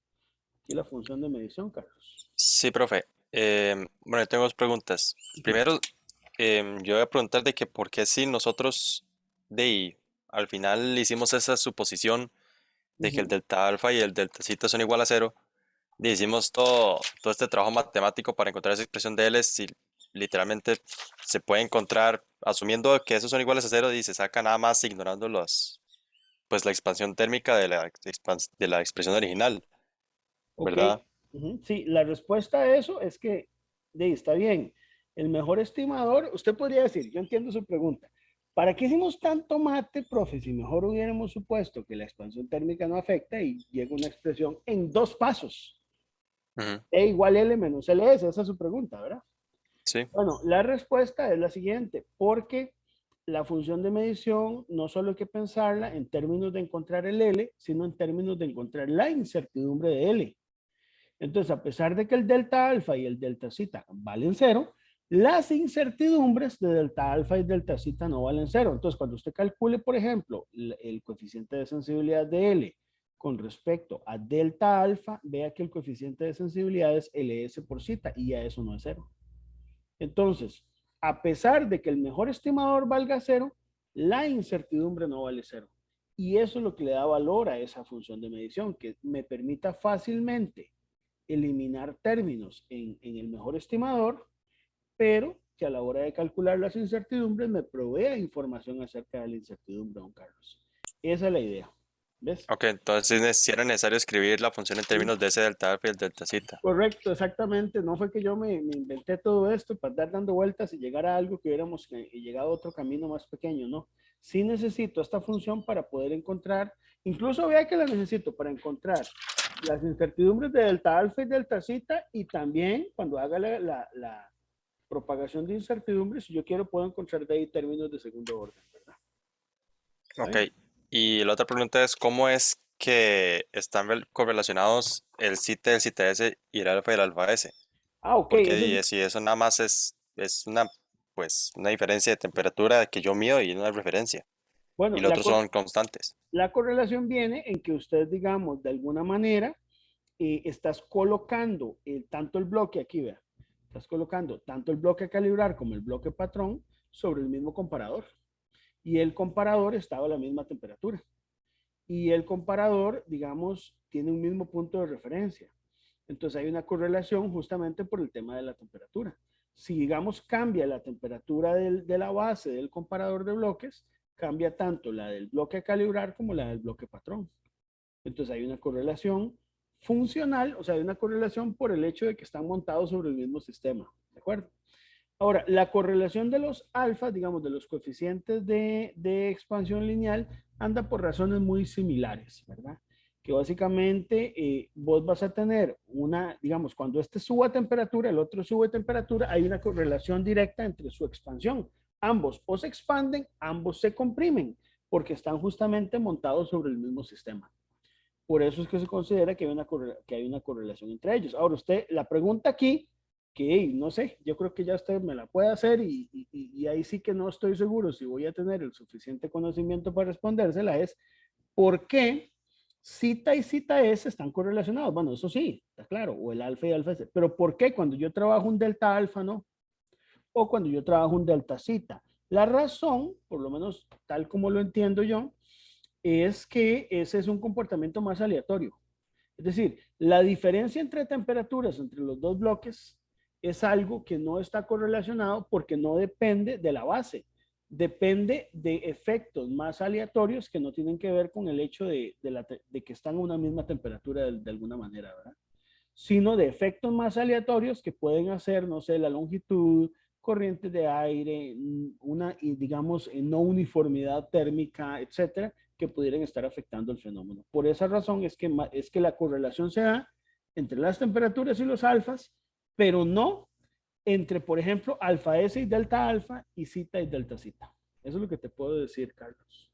Speaker 1: aquí la función de medición, Carlos.
Speaker 2: Sí, profe. Bueno, yo tengo dos preguntas. Primero, yo voy a preguntar de que por qué si nosotros al final hicimos esa suposición de que el
Speaker 1: Ujú.
Speaker 2: delta alfa y el delta zeta son igual a cero, y hicimos todo este trabajo matemático para encontrar esa expresión de L, si literalmente se puede encontrar, asumiendo que esos son iguales a cero, y se saca nada más ignorando pues la expansión térmica de la expresión original,
Speaker 1: Ok,
Speaker 2: ¿verdad?
Speaker 1: ujú, sí, la respuesta a eso es que, está bien, el mejor estimador, usted podría decir, yo entiendo su pregunta, ¿para qué hicimos tanto mate, profe, si mejor hubiéramos supuesto que la expansión térmica no afecta y llega una expresión en dos pasos?
Speaker 2: Ujú.
Speaker 1: E igual L menos LS, esa es su pregunta, ¿verdad?
Speaker 2: Sí.
Speaker 1: Bueno, la respuesta es la siguiente, porque la función de medición no solo hay que pensarla en términos de encontrar el L, sino en términos de encontrar la incertidumbre de L. Entonces, a pesar de que el delta alfa y el delta zeta valen cero, las incertidumbres de delta alfa y delta zeta no valen cero. Entonces, cuando usted calcule, por ejemplo, el coeficiente de sensibilidad de L con respecto a delta alfa, vea que el coeficiente de sensibilidad es LS por zeta y ya eso no es cero. Entonces, a pesar de que el mejor estimador valga cero, la incertidumbre no vale cero. Y eso es lo que le da valor a esa función de medición, que me permita fácilmente eliminar términos en el mejor estimador, pero que a la hora de calcular las incertidumbres me provea información acerca de la incertidumbre, don Carlos. Esa es la idea. ¿Ves?
Speaker 2: Ok, entonces sí era necesario escribir la función en
Speaker 1: Sí.
Speaker 2: términos de ese delta alfa y el delta zeta.
Speaker 1: Correcto, exactamente. No fue que yo me inventé todo esto para dar dando vueltas y llegar a algo que hubiéramos llegado a otro camino más pequeño, no. Sí necesito esta función para poder encontrar, incluso vea que la necesito para encontrar las incertidumbres de delta alfa y delta zeta y también cuando haga la propagación de incertidumbres, si yo quiero puedo encontrar de ahí términos de segundo orden, ¿verdad? ¿Está
Speaker 2: Ok,
Speaker 1: bien?
Speaker 2: y la otra pregunta es, ¿cómo es que están correlacionados el zeta del zeta S y el alfa y el alfa S?
Speaker 1: Ah, ok,
Speaker 2: Porque
Speaker 1: ese es,
Speaker 2: si eso nada más es pues, una diferencia de temperatura que yo mido y una referencia, y
Speaker 1: bueno,
Speaker 2: los otros son constantes.
Speaker 1: la correlación viene en que usted, digamos, de alguna manera, estás colocando tanto el bloque, aquí vea, estás colocando tanto el bloque a calibrar como el bloque patrón sobre el mismo comparador. Y el comparador estaba a la misma temperatura. Y el comparador, digamos, tiene un mismo punto de referencia. Entonces hay una correlación justamente por el tema de la temperatura. Si, digamos, cambia la temperatura de la base del comparador de bloques, cambia tanto la del bloque a calibrar como la del bloque patrón. Entonces hay una correlación funcional, o sea, hay una correlación por el hecho de que están montados sobre el mismo sistema. ¿De acuerdo? Ahora, la correlación de los alfas, digamos, de los coeficientes de expansión lineal, anda por razones muy similares, ¿verdad? Que básicamente vos vas a tener una, digamos, cuando este suba temperatura, el otro sube temperatura, hay una correlación directa entre su expansión. Ambos o se expanden, ambos se comprimen, porque están justamente montados sobre el mismo sistema. Por eso es que se considera que hay una correlación entre ellos. Ahora, usted, la pregunta aquí, que no sé, yo creo que ya usted me la puede hacer y ahí sí que no estoy seguro si voy a tener el suficiente conocimiento para respondérsela, es ¿por qué Zeta y zeta S están correlacionados. Bueno, eso sí, está claro. O el alfa y alfa S. Pero ¿por qué cuando yo trabajo un delta alfa no? O cuando yo trabajo un delta zeta. La razón, por lo menos tal como lo entiendo yo, es que ese es un comportamiento más aleatorio. Es decir, la diferencia entre temperaturas entre los dos bloques es algo que no está correlacionado porque no depende de la base. Depende de efectos más aleatorios que no tienen que ver con el hecho de que están a una misma temperatura de alguna manera, ¿verdad? Sino de efectos más aleatorios que pueden hacer, no sé, la longitud, corrientes de aire, una, digamos, no uniformidad térmica, etcétera, que pudieran estar afectando el fenómeno. Por esa razón es que la correlación se da entre las temperaturas y los alfas, pero no entre, por ejemplo, alfa S y delta alfa y zeta y delta zeta. Eso es lo que te puedo decir, Carlos.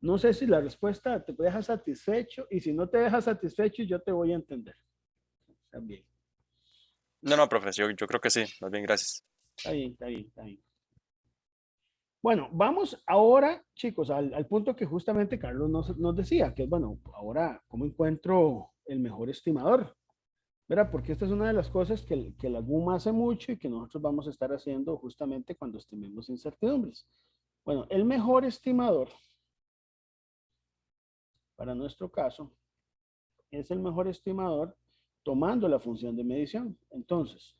Speaker 1: No sé si la respuesta te deja satisfecho y si no te deja satisfecho, yo te voy a entender también.
Speaker 2: No, no, profesor, yo creo que sí, más bien gracias.
Speaker 1: Está bien, está bien, está bien. Bueno, vamos ahora, chicos, al punto que justamente Carlos nos decía, que es, bueno, ahora, ¿cómo encuentro el mejor estimador? ¿Verdad? Porque esta es una de las cosas que la GUM hace mucho y que nosotros vamos a estar haciendo justamente cuando estimemos incertidumbres. Bueno, el mejor estimador, para nuestro caso, es el mejor estimador tomando la función de medición. Entonces,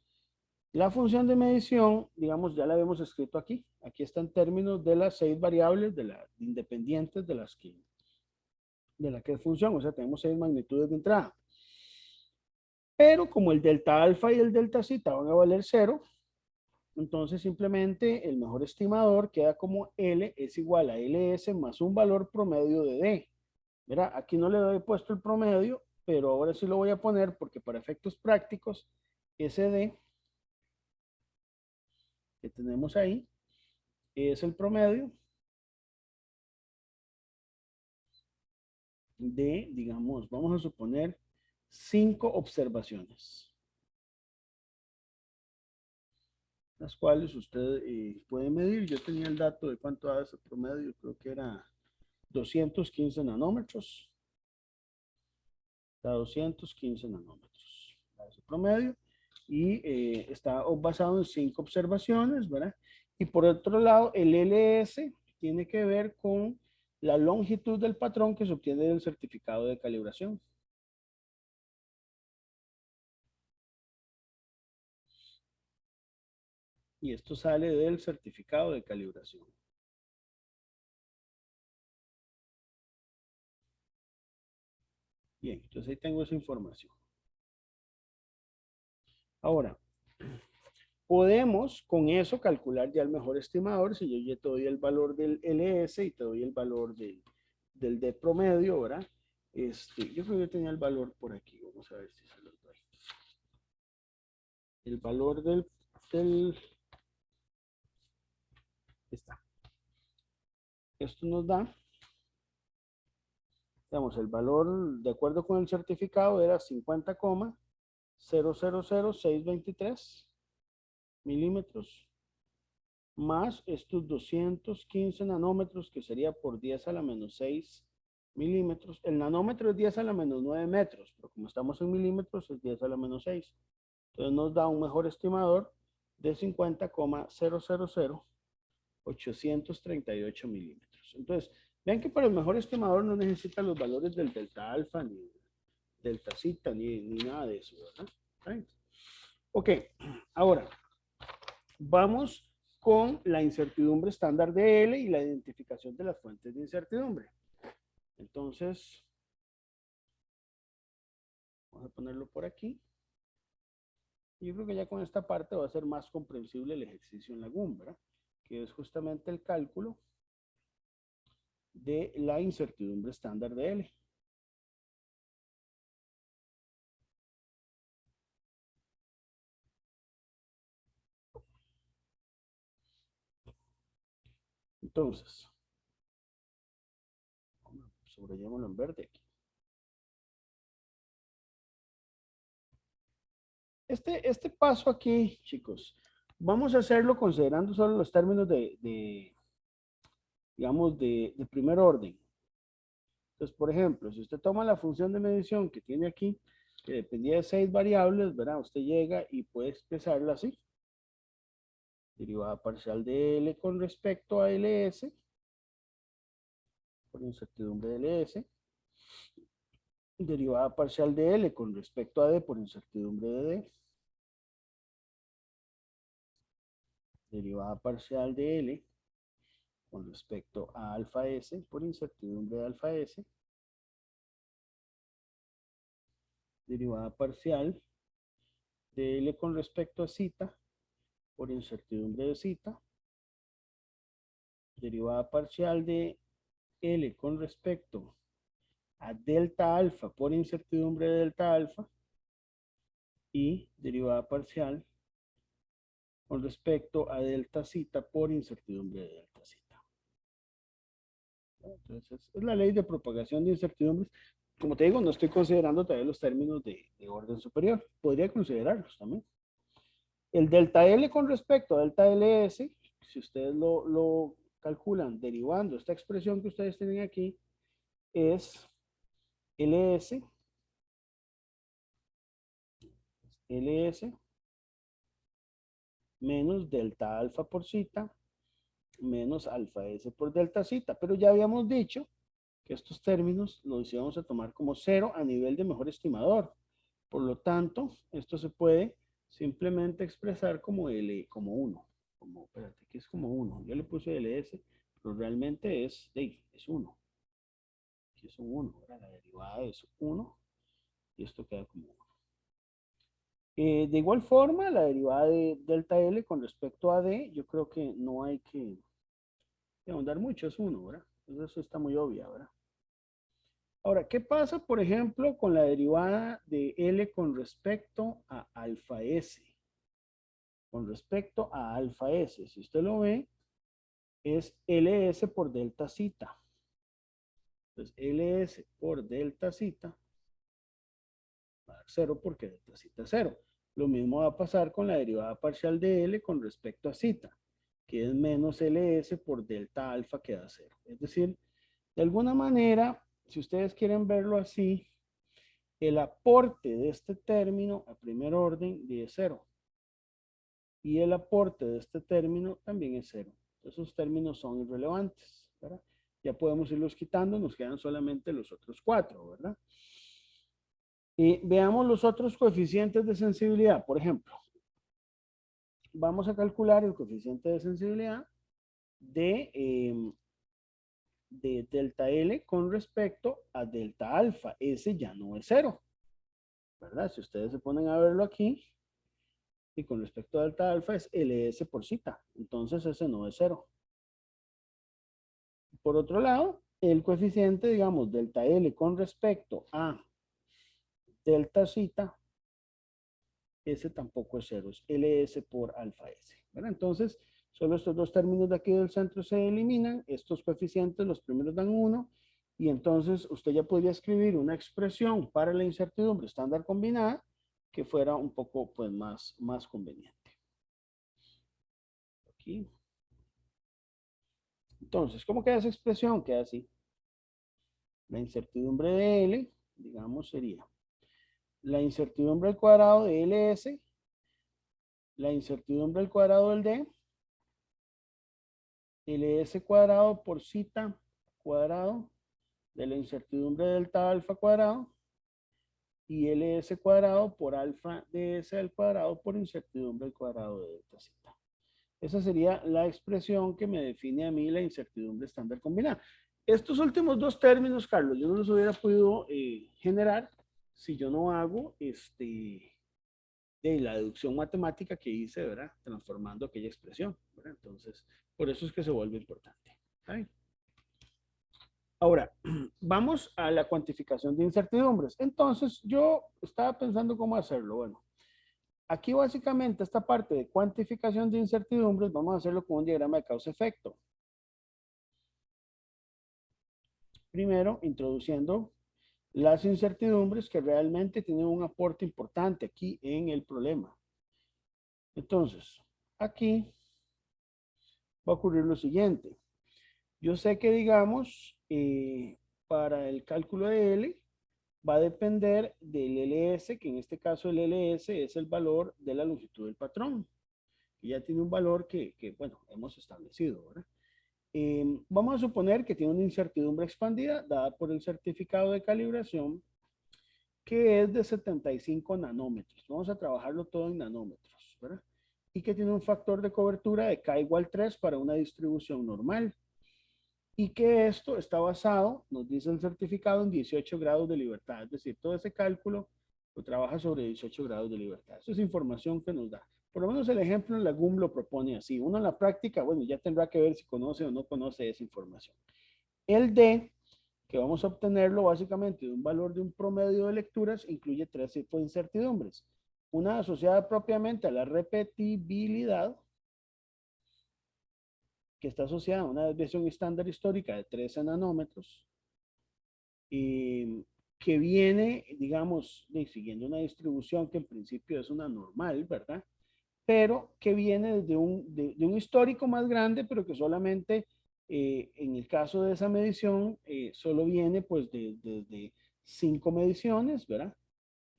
Speaker 1: la función de medición, digamos, ya la habíamos escrito aquí. Aquí está en términos de las 6 variables independientes de la que es función. O sea, tenemos 6 magnitudes de entrada. Pero como el delta alfa y el delta zeta van a valer 0, entonces simplemente el mejor estimador queda como L es igual a LS más un valor promedio de D. Mira, aquí no le doy puesto el promedio, pero ahora sí lo voy a poner porque para efectos prácticos, ese D que tenemos ahí es el promedio de, digamos, vamos a suponer 5 observaciones, las cuales usted puede medir. Yo tenía el dato de cuánto da ese promedio, creo que era 215 nanómetros, da 215 nanómetros, ese promedio, y está basado en 5 observaciones, ¿verdad? Y por otro lado, el LS tiene que ver con la longitud del patrón que se obtiene del certificado de calibración. Y esto sale del certificado de calibración. Bien, entonces ahí tengo esa información. Ahora, podemos con eso calcular ya el mejor estimador. Si yo ya te doy el valor del LS y te doy el valor del D promedio, ¿verdad? Yo creo que yo tenía el valor por aquí. Vamos a ver si se lo doy. El valor está. Esto nos da, digamos, el valor de acuerdo con el certificado era 50,000623 milímetros más estos 215 nanómetros, que sería por 10 a la menos 6 milímetros. El nanómetro es 10 a la menos 9 metros, pero como estamos en milímetros es 10 a la menos 6. Entonces nos da un mejor estimador de 50,000838 milímetros. Entonces, vean que para el mejor estimador no necesita los valores del delta alfa, ni delta zeta, ni nada de eso, ¿verdad? ¿Sí? Ok, ahora vamos con la incertidumbre estándar de L y la identificación de las fuentes de incertidumbre. Entonces, vamos a ponerlo por aquí. Yo creo que ya con esta parte va a ser más comprensible el ejercicio en la GUM, ¿verdad? Que es justamente el cálculo de la incertidumbre estándar de L. Entonces, sobrellémoslo en verde aquí. Este paso aquí, chicos, vamos a hacerlo considerando solo los términos digamos, de primer orden. Entonces, por ejemplo, si usted toma la función de medición que tiene aquí, que dependía de 6 variables, ¿verdad? Usted llega y puede expresarla así. Derivada parcial de L con respecto a LS, por incertidumbre de LS. Derivada parcial de L con respecto a D por incertidumbre de D. Derivada parcial de L con respecto a alfa S por incertidumbre de alfa S. Derivada parcial de L con respecto a zeta por incertidumbre de zeta. Derivada parcial de L con respecto a delta alfa por incertidumbre de delta alfa. Y derivada parcial con respecto a delta zeta por incertidumbre de delta zeta. Entonces, es la ley de propagación de incertidumbres. Como te digo, no estoy considerando todavía los términos de orden superior. Podría considerarlos también. El delta L con respecto a delta LS, si ustedes lo calculan derivando esta expresión que ustedes tienen aquí, es LS menos delta alfa por zeta menos alfa S por delta zeta. Pero ya habíamos dicho que estos términos los íbamos a tomar como cero a nivel de mejor estimador. Por lo tanto, esto se puede simplemente expresar como L, como 1. Como, espérate, que es como 1. Yo le puse LS, pero realmente es 1. Aquí es un 1. La derivada es 1 y esto queda como 1. De igual forma, la derivada de delta L con respecto a D, yo creo que no hay que ahondar mucho, es 1, ¿verdad? Entonces eso está muy obvia, ¿verdad? Ahora, ¿qué pasa, por ejemplo, con la derivada de L con respecto a alfa S? Con respecto a alfa S, si usted lo ve, es LS por delta zeta. Entonces, LS por delta zeta va a dar 0 porque delta zeta es 0. Lo mismo va a pasar con la derivada parcial de L con respecto a zeta, que es menos LS por delta alfa que da 0. Es decir, de alguna manera, si ustedes quieren verlo así, el aporte de este término a primer orden es 0. Y el aporte de este término también es 0. Esos términos son irrelevantes, ¿verdad? Ya podemos irlos quitando, nos quedan solamente los otros 4, ¿verdad? Y veamos los otros coeficientes de sensibilidad. Por ejemplo, vamos a calcular el coeficiente de sensibilidad de delta L con respecto a delta alfa. Ese ya no es 0, ¿verdad? Si ustedes se ponen a verlo aquí, y con respecto a delta alfa es LS por zeta. Entonces ese no es 0. Por otro lado, el coeficiente, digamos, delta L con respecto a delta zeta, ese tampoco es 0, es LS por alfa S. ¿Verdad? Entonces, solo estos dos términos de aquí del centro se eliminan. Estos coeficientes, los primeros dan 1. Y entonces usted ya podría escribir una expresión para la incertidumbre estándar combinada que fuera un poco pues, más conveniente. Aquí. Entonces, ¿cómo queda esa expresión? Queda así. La incertidumbre de L, digamos, sería la incertidumbre al cuadrado de LS, la incertidumbre al cuadrado del D, LS cuadrado por zeta cuadrado de la incertidumbre delta alfa cuadrado y LS cuadrado por alfa DS al cuadrado por incertidumbre al cuadrado de delta zeta. Esa sería la expresión que me define a mí la incertidumbre estándar combinada. Estos últimos dos términos, Carlos, yo no los hubiera podido generar si yo no hago de la deducción matemática que hice, ¿verdad? Transformando aquella expresión, ¿verdad? Entonces, por eso es que se vuelve importante. ¿Saben? Ahora, vamos a la cuantificación de incertidumbres. Entonces, yo estaba pensando cómo hacerlo. Bueno, aquí básicamente esta parte de cuantificación de incertidumbres, vamos a hacerlo con un diagrama de causa-efecto. Primero, introduciendo las incertidumbres que realmente tienen un aporte importante aquí en el problema. Entonces, aquí va a ocurrir lo siguiente. Yo sé que, digamos, para el cálculo de L va a depender del LS, que en este caso el LS es el valor de la longitud del patrón. Y ya tiene un valor bueno, hemos establecido, ¿verdad? Vamos a suponer que tiene una incertidumbre expandida dada por el certificado de calibración que es de 75 nanómetros. Vamos a trabajarlo todo en nanómetros, ¿verdad? Y que tiene un factor de cobertura de K igual 3 para una distribución normal. Y que esto está basado, nos dice el certificado, en 18 grados de libertad. Es decir, todo ese cálculo lo trabaja sobre 18 grados de libertad. Eso es información que nos da. Por lo menos el ejemplo en la GUM lo propone así. Uno en la práctica, bueno, ya tendrá que ver si conoce o no conoce esa información. El D, que vamos a obtenerlo básicamente de un valor de un promedio de lecturas, incluye tres tipos de incertidumbres. Una asociada propiamente a la repetibilidad, que está asociada a una desviación estándar histórica de 13 nanómetros, que viene, digamos, siguiendo una distribución que en principio es una normal, ¿verdad? Pero que viene de un histórico más grande, pero que solamente, en el caso de esa medición, solo viene pues de 5 mediciones, ¿verdad?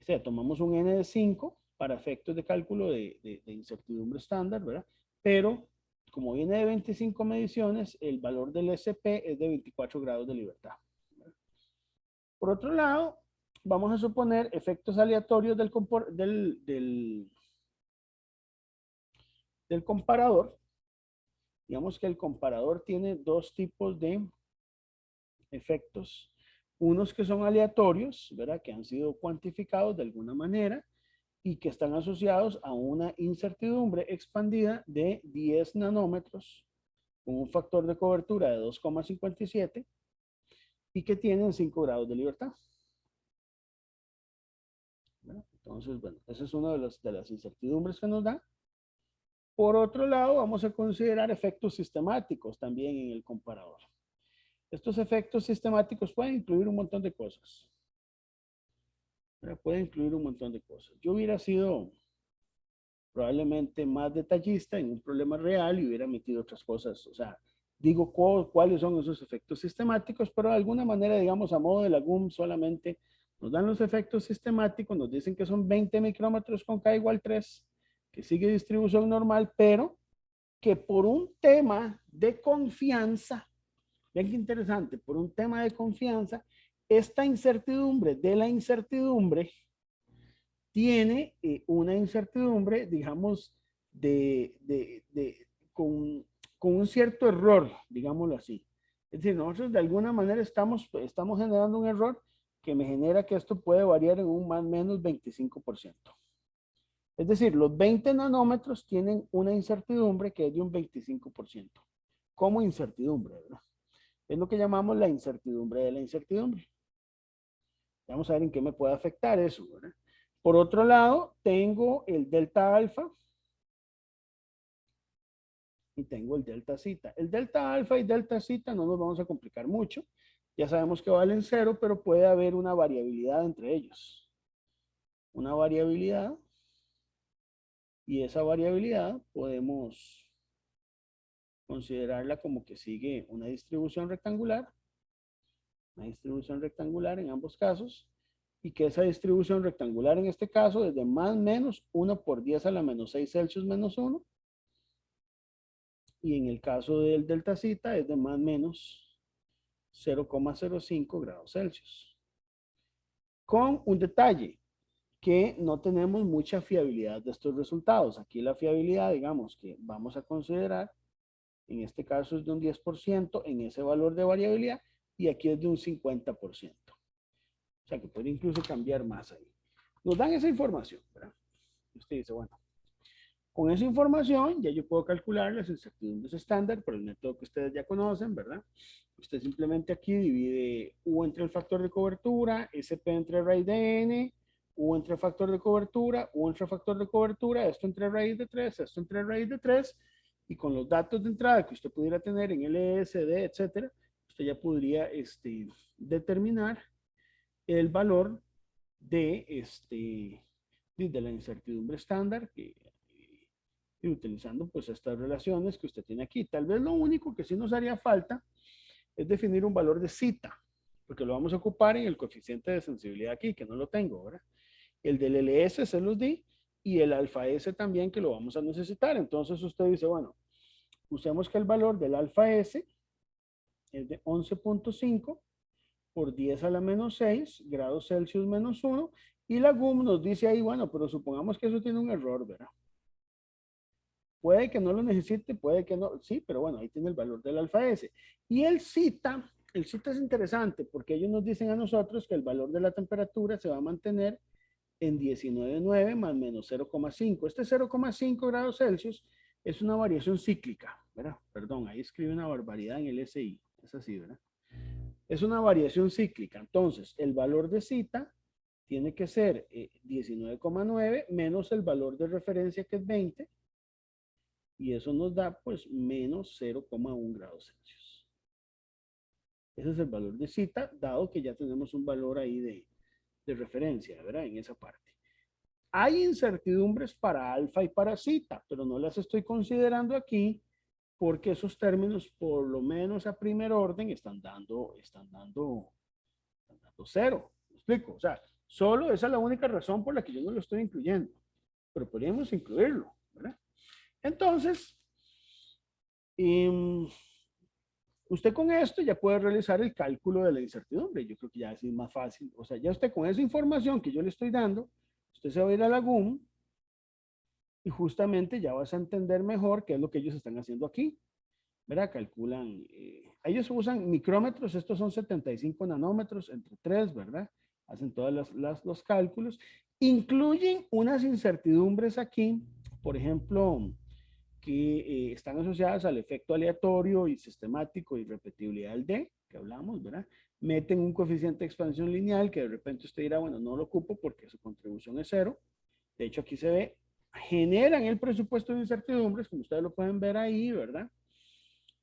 Speaker 1: O sea, tomamos un n de 5 para efectos de cálculo de incertidumbre estándar, ¿verdad? Pero como viene de 25 mediciones, el valor del SP es de 24 grados de libertad. Por otro lado, vamos a suponer efectos aleatorios del comparador. Digamos que el comparador tiene dos tipos de efectos. Unos que son aleatorios, ¿verdad? Que han sido cuantificados de alguna manera y que están asociados a una incertidumbre expandida de 10 nanómetros con un factor de cobertura de 2,57 y que tienen 5 grados de libertad. ¿Verdad? Entonces, bueno, esa es una de las incertidumbres que nos da. Por otro lado, vamos a considerar efectos sistemáticos también en el comparador. Estos efectos sistemáticos pueden incluir un montón de cosas. Pueden incluir un montón de cosas. Yo hubiera sido probablemente más detallista en un problema real y hubiera metido otras cosas. O sea, digo cuáles son esos efectos sistemáticos, pero de alguna manera, digamos, a modo de la GUM solamente nos dan los efectos sistemáticos, nos dicen que son 20 micrómetros con K igual 3, que sigue distribución normal, pero que por un tema de confianza, vean qué interesante, por un tema de confianza, esta incertidumbre de la incertidumbre tiene una incertidumbre, digamos, con un cierto error, digámoslo así. Es decir, nosotros de alguna manera estamos generando un error que me genera que esto puede variar en un más o menos 25%. Es decir, los 20 nanómetros tienen una incertidumbre que es de un 25%. Como incertidumbre, ¿verdad? Es lo que llamamos la incertidumbre de la incertidumbre. Vamos a ver en qué me puede afectar eso, ¿verdad? Por otro lado, tengo el delta alfa y tengo el delta zeta. El delta alfa y delta zeta no nos vamos a complicar mucho. Ya sabemos que valen 0, pero puede haber una variabilidad entre ellos. Una variabilidad. Y esa variabilidad podemos considerarla como que sigue una distribución rectangular. Una distribución rectangular en ambos casos. Y que esa distribución rectangular en este caso es de más o menos 1 por 10 a la menos 6 Celsius menos 1. Y en el caso del delta zeta es de más o menos 0,05 grados Celsius. Con un detalle, que no tenemos mucha fiabilidad de estos resultados. Aquí la fiabilidad, digamos, que vamos a considerar, en este caso es de un 10% en ese valor de variabilidad, y aquí es de un 50%. O sea que puede incluso cambiar más ahí. Nos dan esa información, ¿verdad? Usted dice, bueno, con esa información ya yo puedo calcular las incertidumbres estándar por el método que ustedes ya conocen, ¿verdad? Usted simplemente aquí divide U entre el factor de cobertura, SP entre raíz de N, U entre el factor de cobertura, U entre el factor de cobertura, esto entre raíz de 3, esto entre raíz de 3, y con los datos de entrada que usted pudiera tener en LSD, etcétera, usted ya podría determinar el valor de la incertidumbre estándar y utilizando pues estas relaciones que usted tiene aquí. Tal vez lo único que sí nos haría falta es definir un valor de zeta, porque lo vamos a ocupar en el coeficiente de sensibilidad aquí, que no lo tengo, ¿verdad? El del LS se los di y el alfa S también que lo vamos a necesitar. Entonces usted dice, bueno, usemos que el valor del alfa S es de 11.5 por 10 a la menos 6 grados Celsius menos 1 y la GUM nos dice ahí, bueno, pero supongamos que eso tiene un error, ¿verdad? Puede que no lo necesite, puede que no, sí, pero bueno, ahí tiene el valor del alfa S. Y el cita es interesante porque ellos nos dicen a nosotros que el valor de la temperatura se va a mantener en 19,9 más menos 0,5. Este 0,5 grados Celsius es una variación cíclica, ¿verdad? Perdón, ahí escribe una barbaridad en el SI, es así, ¿verdad? Es una variación cíclica. Entonces, el valor de cita tiene que ser 19,9 menos el valor de referencia que es 20 y eso nos da pues menos 0,1 grados Celsius. Ese es el valor de cita, dado que ya tenemos un valor ahí de referencia, ¿verdad? En esa parte. Hay incertidumbres para alfa y para cita, pero no las estoy considerando aquí porque esos términos, por lo menos a primer orden, están dando cero. ¿Me explico? O sea, solo esa es la única razón por la que yo no lo estoy incluyendo, pero podríamos incluirlo, ¿verdad? Entonces, usted con esto ya puede realizar el cálculo de la incertidumbre. Yo creo que ya es más fácil. O sea, ya usted con esa información que yo le estoy dando, usted se va a ir a la GUM y justamente ya vas a entender mejor qué es lo que ellos están haciendo aquí. ¿Verdad? Calculan, ellos usan micrómetros, estos son 75 nanómetros entre 3, ¿verdad? Hacen todos los cálculos. Incluyen unas incertidumbres aquí, por ejemplo, que están asociadas al efecto aleatorio y sistemático y repetibilidad del D, que hablamos, ¿verdad? Meten un coeficiente de expansión lineal que de repente usted dirá, bueno, no lo ocupo porque su contribución es 0. De hecho, aquí se ve, generan el presupuesto de incertidumbres, como ustedes lo pueden ver ahí, ¿verdad?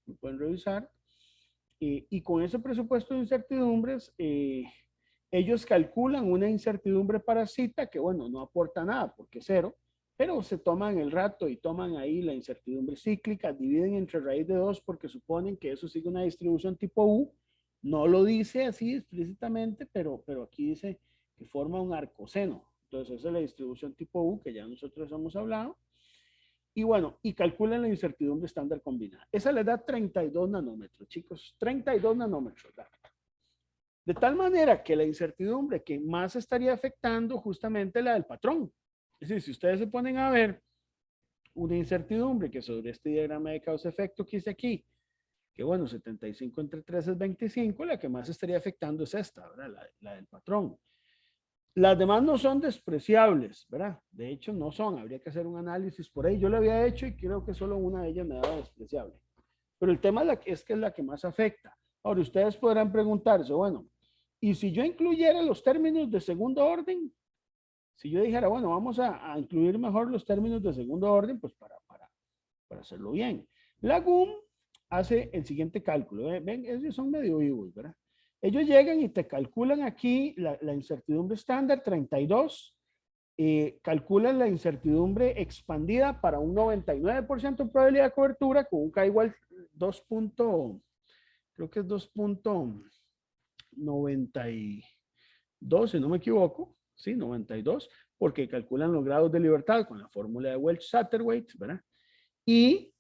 Speaker 1: Lo pueden revisar. Y con ese presupuesto de incertidumbres, ellos calculan una incertidumbre para cita que, bueno, no aporta nada porque es 0, pero se toman el rato y toman ahí la incertidumbre cíclica, dividen entre raíz de 2 porque suponen que eso sigue una distribución tipo U. No lo dice así explícitamente, pero aquí dice que forma un arcoseno. Entonces, esa es la distribución tipo U que ya nosotros hemos hablado. Y bueno, y calculan la incertidumbre estándar combinada. Esa le da 32 nanómetros, chicos. 32 nanómetros. De tal manera que la incertidumbre que más estaría afectando justamente la del patrón. Es decir, si ustedes se ponen a ver una incertidumbre que sobre este diagrama de causa-efecto que hice aquí, que bueno, 75 entre 3 es 25, la que más estaría afectando es esta, ¿verdad? La del patrón. Las demás no son despreciables, ¿verdad? De hecho, no son. Habría que hacer un análisis por ahí. Yo lo había hecho y creo que solo una de ellas me daba despreciable. Pero el tema es que es la que más afecta. Ahora, ustedes podrán preguntarse, bueno, ¿y si yo incluyera los términos de segundo orden? Si yo dijera, bueno, vamos a incluir mejor los términos de segundo orden, pues para hacerlo bien. La GUM hace el siguiente cálculo. Ven, ellos son medio vivos, ¿verdad? Ellos llegan y te calculan aquí la incertidumbre estándar 32, calculan la incertidumbre expandida para un 99% de probabilidad de cobertura con un K igual 2. Creo que es 2.92, si no me equivoco, sí, 92, porque calculan los grados de libertad con la fórmula de Welch-Satterthwaite, ¿verdad? Y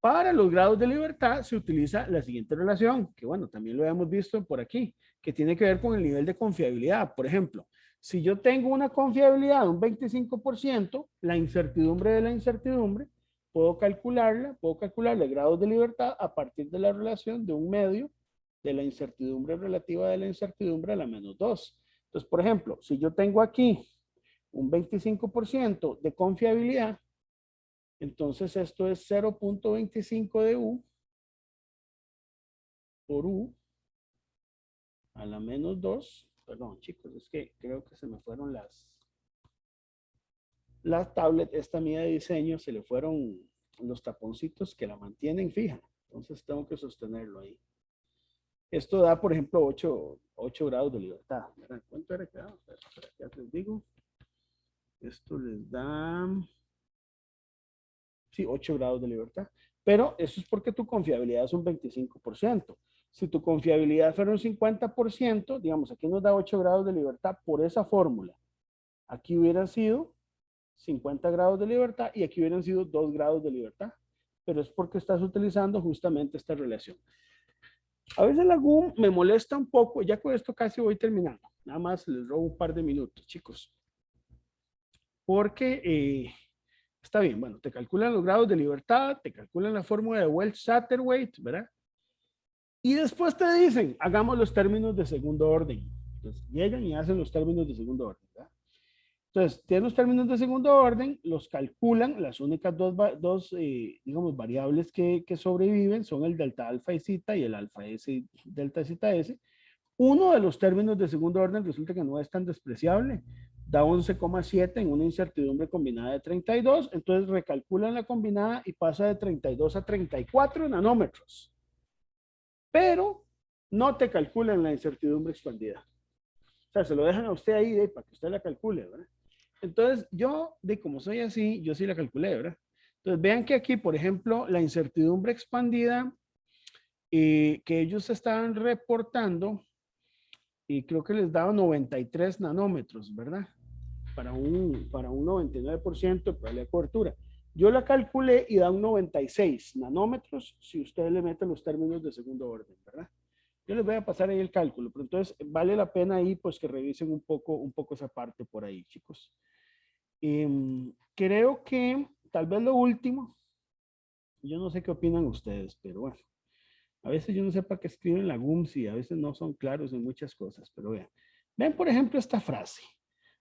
Speaker 1: para los grados de libertad se utiliza la siguiente relación, que bueno, también lo hemos visto por aquí, que tiene que ver con el nivel de confiabilidad. Por ejemplo, si yo tengo una confiabilidad de un 25%, la incertidumbre de la incertidumbre, puedo calcular el grado de libertad a partir de la relación de un medio de la incertidumbre relativa de la incertidumbre a la menos 2. Entonces, por ejemplo, si yo tengo aquí un 25% de confiabilidad, entonces esto es 0.25 de U por U a la menos 2. Perdón, chicos, es que creo que se me fueron las tablets, esta mía de diseño, se le fueron los taponcitos que la mantienen fija. Entonces tengo que sostenerlo ahí. Esto da, por ejemplo, 8 grados de libertad. ¿Verdad? ¿Cuánto era que daba? Espera, ya les digo. Esto les da, sí, 8 grados de libertad. Pero eso es porque tu confiabilidad es un 25%. Si tu confiabilidad fuera un 50%, digamos, aquí nos da 8 grados de libertad por esa fórmula. Aquí hubieran sido 50 grados de libertad y aquí hubieran sido 2 grados de libertad. Pero es porque estás utilizando justamente esta relación. A veces la GUM me molesta un poco, ya con esto casi voy terminando. Nada más les robo un par de minutos, chicos. Porque está bien, bueno, te calculan los grados de libertad, te calculan la fórmula de Welch-Satterthwaite, ¿verdad? Y después te dicen, hagamos los términos de segundo orden. Entonces, llegan y hacen los términos de segundo orden, ¿verdad? Entonces, tienen los términos de segundo orden, los calculan, las únicas dos digamos, variables que sobreviven son el delta alfa y zeta y el alfa S delta zeta S. Uno de los términos de segundo orden resulta que no es tan despreciable, da 11,7 en una incertidumbre combinada de 32, entonces recalculan la combinada y pasa de 32 a 34 nanómetros. Pero no te calculan la incertidumbre expandida. O sea, se lo dejan a usted ahí para que usted la calcule, ¿verdad? Entonces, yo, como soy así, yo sí la calculé, ¿verdad? Entonces, vean que aquí, por ejemplo, la incertidumbre expandida que ellos estaban reportando, y creo que les daba 93 nanómetros, ¿verdad? Para un 99% de probabilidad de cobertura. Yo la calculé y da un 96 nanómetros si usted le mete los términos de segundo orden, ¿verdad? Yo les voy a pasar ahí el cálculo, pero entonces vale la pena ahí pues que revisen un poco esa parte por ahí, chicos. Creo que tal vez lo último, yo no sé qué opinan ustedes, pero bueno, a veces yo no sé para qué escriben la GUMSI, a veces no son claros en muchas cosas, pero vean. Vean, por ejemplo, esta frase.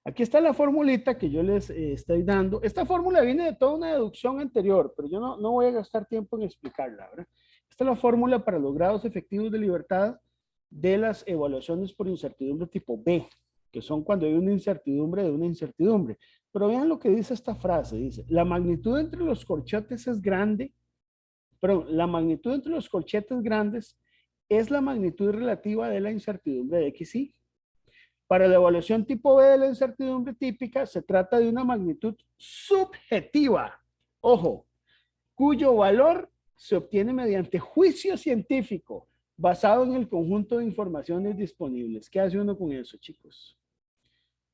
Speaker 1: Aquí está la formulita que yo les estoy dando. Esta fórmula viene de toda una deducción anterior, pero yo no voy a gastar tiempo en explicarla, ¿verdad? Esta es la fórmula para los grados efectivos de libertad de las evaluaciones por incertidumbre tipo B, que son cuando hay una incertidumbre de una incertidumbre. Pero vean lo que dice esta frase. Dice, la magnitud entre los corchetes es grande. Perdón, la magnitud entre los corchetes grandes es la magnitud relativa de la incertidumbre de XY. Para la evaluación tipo B de la incertidumbre típica, se trata de una magnitud subjetiva, ojo, cuyo valor se obtiene mediante juicio científico basado en el conjunto de informaciones disponibles. ¿Qué hace uno con eso, chicos?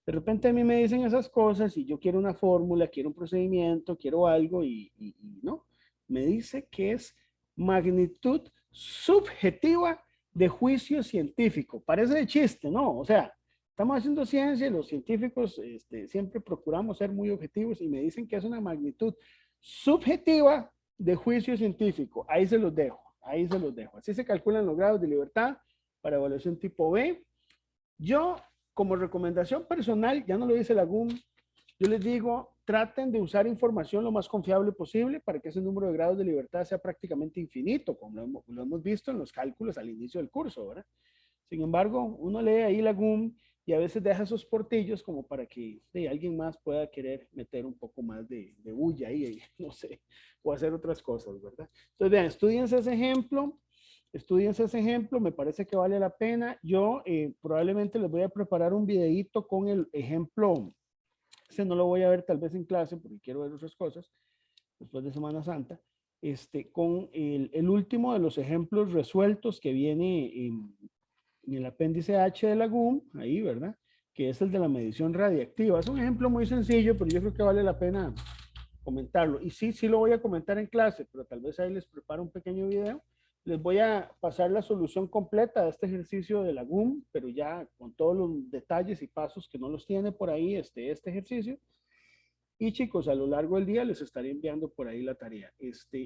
Speaker 1: De repente a mí me dicen esas cosas y yo quiero una fórmula, quiero un procedimiento, quiero algo y no. Me dice que es magnitud subjetiva de juicio científico. Parece de chiste, ¿no? O sea, estamos haciendo ciencia y los científicos siempre procuramos ser muy objetivos y me dicen que es una magnitud subjetiva de juicio científico. Ahí se los dejo, ahí se los dejo. Así se calculan los grados de libertad para evaluación tipo B. Yo, como recomendación personal, ya no lo dice la GUM, yo les digo, traten de usar información lo más confiable posible para que ese número de grados de libertad sea prácticamente infinito, como lo hemos visto en los cálculos al inicio del curso, ¿verdad? Sin embargo, uno lee ahí la GUM y a veces deja esos portillos como para que alguien más pueda querer meter un poco más de bulla ahí, no sé, o hacer otras cosas, ¿verdad? Entonces, vean, estudiense ese ejemplo, me parece que vale la pena. Yo probablemente les voy a preparar un videíto con el ejemplo. Ese no lo voy a ver tal vez en clase porque quiero ver otras cosas después de Semana Santa. Con el último de los ejemplos resueltos que viene en el apéndice H de la GUM, ahí, ¿verdad? Que es el de la medición radiactiva. Es un ejemplo muy sencillo, pero yo creo que vale la pena comentarlo. Y sí lo voy a comentar en clase, pero tal vez ahí les preparo un pequeño video. Les voy a pasar la solución completa de este ejercicio de la GUM, pero ya con todos los detalles y pasos que no los tiene por ahí este ejercicio. Y chicos, a lo largo del día les estaré enviando por ahí la tarea.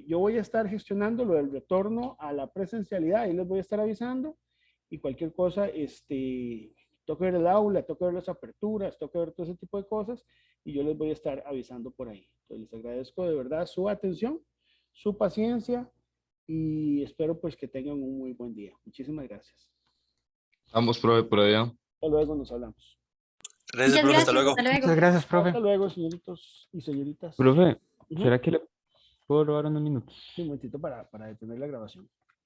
Speaker 1: Yo voy a estar gestionando lo del retorno a la presencialidad, ahí les voy a estar avisando. Y cualquier cosa, toca ver el aula, toca ver las aperturas, toca ver todo ese tipo de cosas. Y yo les voy a estar avisando por ahí. Entonces les agradezco de verdad su atención, su paciencia y espero pues que tengan un muy buen día. Muchísimas gracias.
Speaker 3: Vamos, profe, por allá.
Speaker 1: Hasta luego, nos hablamos.
Speaker 2: Gracias,
Speaker 4: Muchas
Speaker 2: profe, hasta
Speaker 4: gracias,
Speaker 2: luego.
Speaker 4: hasta luego.
Speaker 5: Muchas gracias, profe.
Speaker 1: Hasta luego, señoritos y señoritas.
Speaker 5: Profe,
Speaker 1: Ujú.
Speaker 5: ¿será que le puedo robar unos minutos?
Speaker 1: Un momentito para detener la grabación.